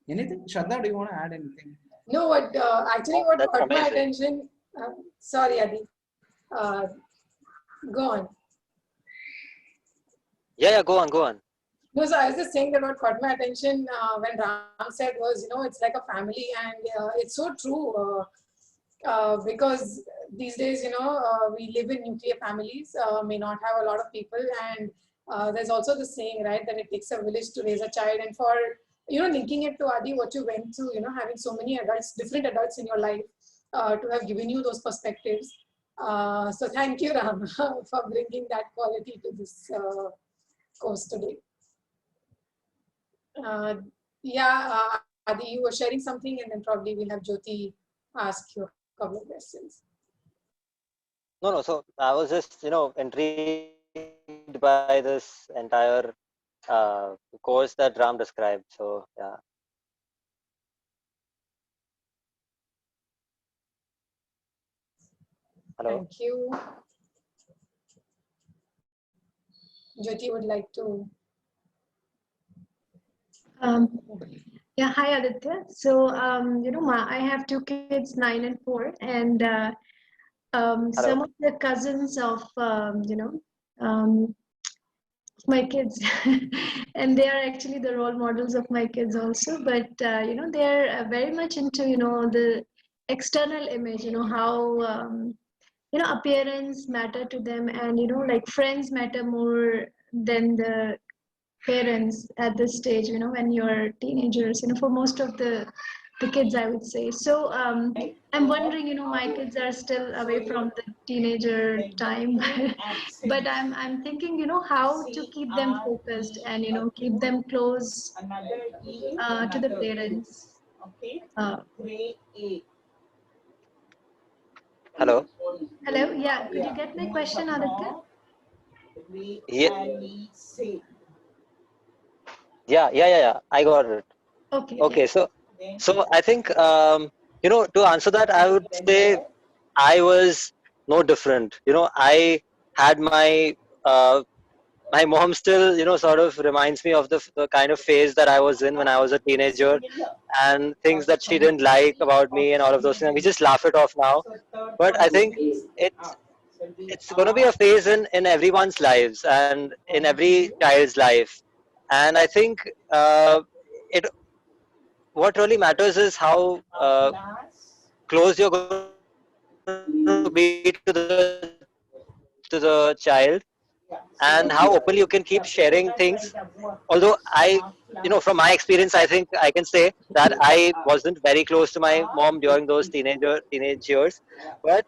Anything, Shraddha? Do you want to add anything? No, actually what That's caught my amazing. attention, sorry Adi, uh, go on. Yeah, go on. No, so I was just saying that what caught my attention when Ram said was, it's like a family, and it's so true because these days, we live in nuclear families, may not have a lot of people, and there's also the saying, right, that it takes a village to raise a child. And for, linking it to Adi, what you went through, having so many adults, different adults in your life to have given you those perspectives. So thank you, Ram, for bringing that quality to this course today. Adi, you were sharing something, and then probably we'll have Jyoti ask you a couple of questions. No. So I was just, intrigued by this entire course that Ram described. So yeah. Hello. Thank you. Jyoti would like to. Yeah, hi Aditya. So, I have 2 kids, 9 and 4, and some of the cousins of, my kids, and they are actually the role models of my kids also. But they are very much into, the external image. How appearance matter to them, and like friends matter more than the parents at this stage, when you're teenagers, for most of the kids, I would say. So I'm wondering, my kids are still away from the teenager time, but I'm thinking, how to keep them focused and, keep them close to the parents. Hello. Hello, yeah, could you get my question, Aditya? Yeah. I got it. Okay. So I think to answer that, I would say I was no different. I had my mom still, sort of reminds me of the kind of phase that I was in when I was a teenager, and things that she didn't like about me and all of those things. We just laugh it off now. But I think it's going to be a phase in everyone's lives and in every child's life. And I think it what really matters is how close you're going to be to the child, and how openly you can keep sharing things. Although from my experience, I think I can say that I wasn't very close to my mom during those teenage years. But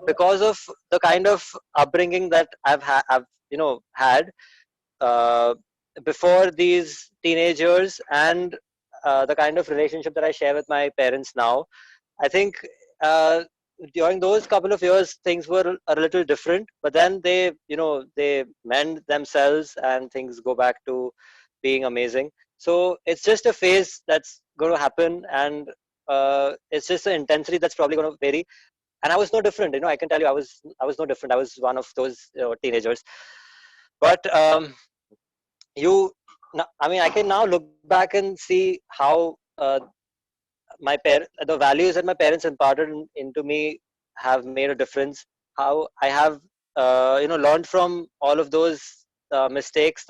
because of the kind of upbringing that I've had uh, before these teenagers, and the kind of relationship that I share with my parents now, I think uh, during those couple of years things were a little different. But then they mend themselves and things go back to being amazing. So it's just a phase that's going to happen, and it's just the intensity that's probably going to vary. And I was no different. I can tell you, I was no different. I was one of those teenagers. But you now, I mean, I can now look back and see how the values that my parents imparted into me have made a difference. How I have, learned from all of those mistakes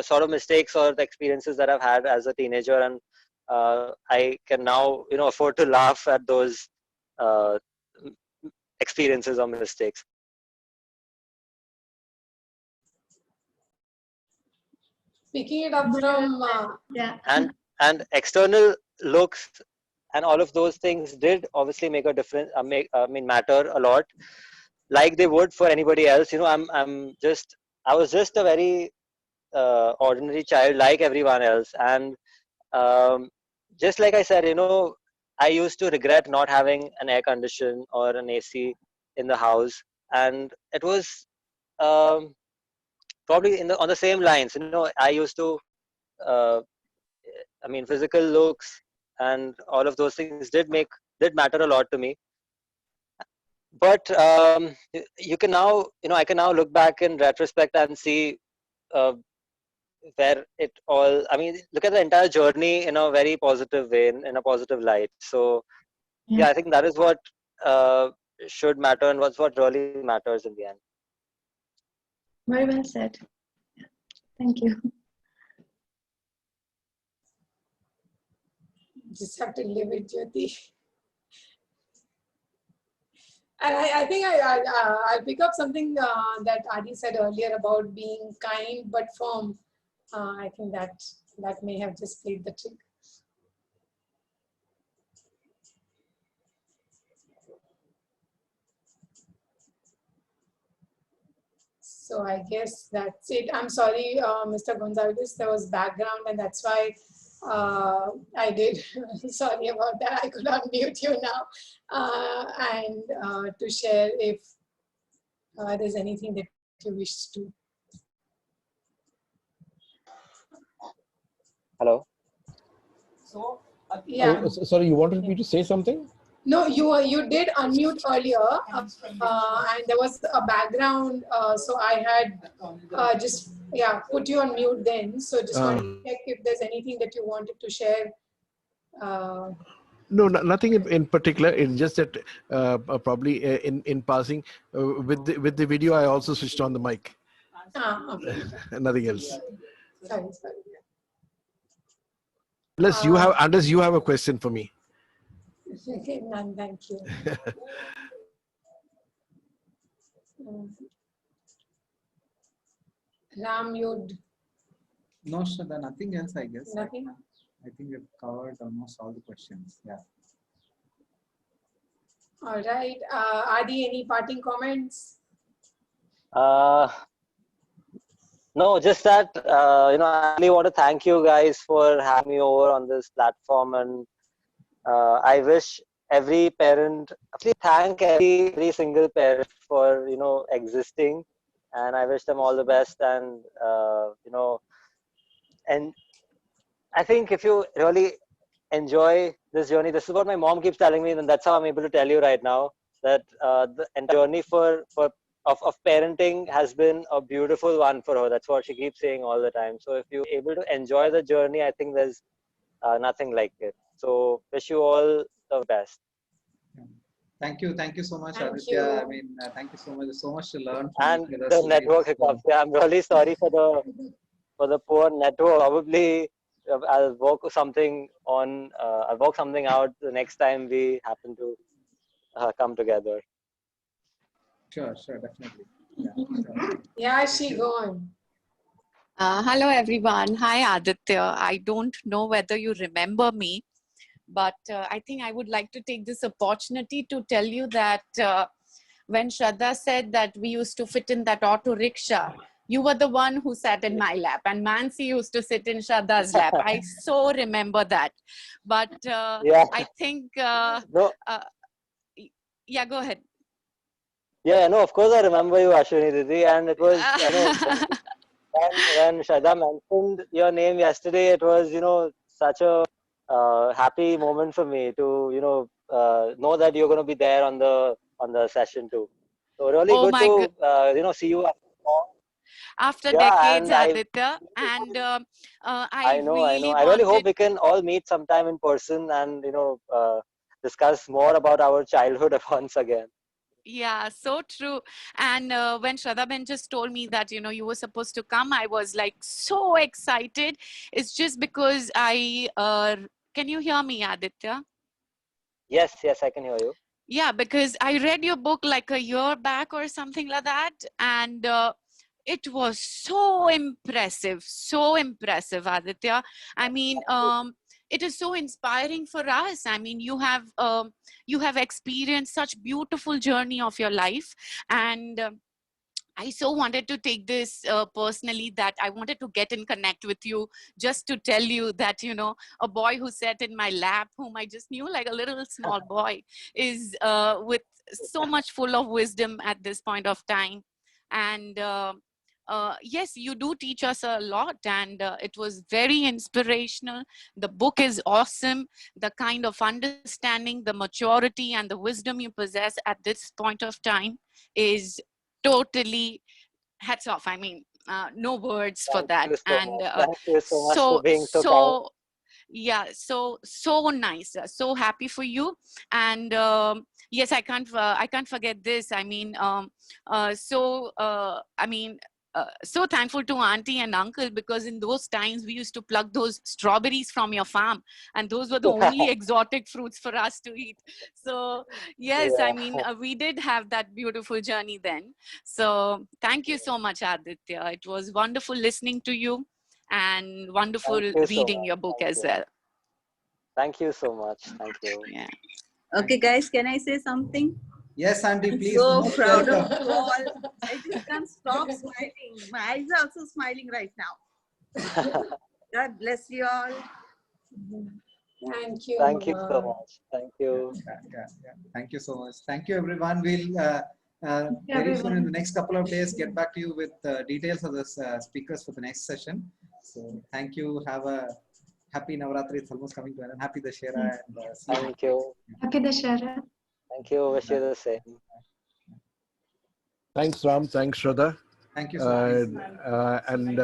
sort of mistakes or the experiences that I've had as a teenager, and I can now, afford to laugh at those uh, experiences or mistakes. Picking it up from Yeah. And external looks and all of those things did obviously make a difference. Matter a lot, like they would for anybody else. I was just a very ordinary child like everyone else, and um, just like I said, I used to regret not having an air condition or an AC in the house, and it was um, probably on the same lines. I used to. Uh, Physical looks and all of those things did matter a lot to me. But you can now, I can now look back in retrospect and see uh, where it all. I mean, look at the entire journey in a very positive way, in a positive light. So Yeah. yeah, I think that is what uh, should matter, and what's what really matters in the end. Very well said. Thank you. just have to live it, Jyoti. And I think I'll pick up something that Adi said earlier about being kind but firm. I think that may have just played the trick. So I guess that's it. I'm sorry, Mr. Gonzalez, there was background and that's why I did. Sorry about that. I could unmute you now and to share if there's anything that you wish to. Hello. Yeah. Oh, sorry, you wanted me to say something? No, you did unmute earlier, and there was a background, so I had just put you on mute then. So just wanted to check if there's anything that you wanted to share. No, nothing in particular. It's just that probably in passing with the video, I also switched on the mic. Okay. Nothing else. Sorry. Unless you have a question for me. Okay, none, thank you. Ram, you'd... No, Shraddha, nothing else, I guess. Nothing? I think we've covered almost all the questions. Yeah. All right. Adi, any parting comments? No, just that I really want to thank you guys for having me over on this platform, and I wish every parent, actually thank every single parent for existing, and I wish them all the best. And and I think if you really enjoy this journey, this is what my mom keeps telling me, and that's how I'm able to tell you right now that the entire journey of parenting has been a beautiful one for her. That's what she keeps saying all the time. So if you're able to enjoy the journey, I think there's nothing like it. So wish you all the best. Thank you so much, Thank Aditya. you. I mean, thank you so much. There's so much to learn from And each other. the So network hiccups. Yeah, I'm really sorry for the poor network. Probably I'll work something out the next time we happen to come together. Sure, definitely. Yeah, sure. Yeah, she go on. Hello, everyone. Hi, Aditya. I don't know whether you remember me, but I think I would like to take this opportunity to tell you that when Shraddha said that we used to fit in that auto rickshaw, you were the one who sat in my lap, and Mansi used to sit in Shraddha's lap. I so remember that. But Yeah. I think, No. Yeah, go ahead. Yeah, no, of course I remember you, Ashwini Didi, and it was, when Shraddha mentioned your name yesterday, it was, such a happy moment for me to, know that you're going to be there on the session too. So really Oh good my to, see you after long. after Yeah, decades, and Aditya. And I I know. really I really hope wanted, we can all meet sometime in person and discuss more about our childhood once again. yeah, so true. And when Shraddha Ben just told me that, you were supposed to come, I was like so excited. It's just because can you hear me, Aditya? Yes, yes, I can hear you. Yeah, because I read your book like a year back or something like that. And it was so impressive, Aditya. I mean, it is so inspiring for us. I mean, you have experienced such beautiful journey of your life. And I so wanted to take this personally, that I wanted to get and connect with you just to tell you that, a boy who sat in my lap, whom I just knew like a little small boy, is with so much full of wisdom at this point of time. And yes, you do teach us a lot, and it was very inspirational. The book is awesome. The kind of understanding, the maturity, and the wisdom you possess at this point of time is totally hats off. I mean, no words for Thank that. you so And much. Thank you so much for so being so kind. so yeah, so nice. So happy for you. And yes, I can't forget this. I mean, I mean, so thankful to auntie and uncle, because in those times we used to pluck those strawberries from your farm, and those were the only exotic fruits for us to eat. So yes, I Yeah. mean, we did have that beautiful journey then. So thank you so much, Aditya. It was wonderful listening to you, and wonderful Thank you so reading much. your book Thank as you. well. Thank you so much. Thank you. Yeah. Okay, guys, can I say something? Yes, Auntie, I'm please. so Most proud of welcome. you all. I just can't stop smiling. My eyes are also smiling right now. God bless you all. Thank you, Thank you so Mama. much. Thank you. Yeah. Thank you so much. Thank you, everyone. We'll very soon in the Everyone. next couple of days get back to you with details of the speakers for the next session. So thank you. Have a happy Navaratri. It's almost coming to an end. Happy Dashera. And see you. Thank you. Happy Dashara. Thank you. Wish you the same. Thanks, Ram. Thanks, Shraddha. Thank you so much. And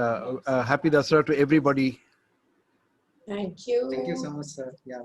happy Dasara to everybody. Thank you. Thank you so much, sir. Yeah.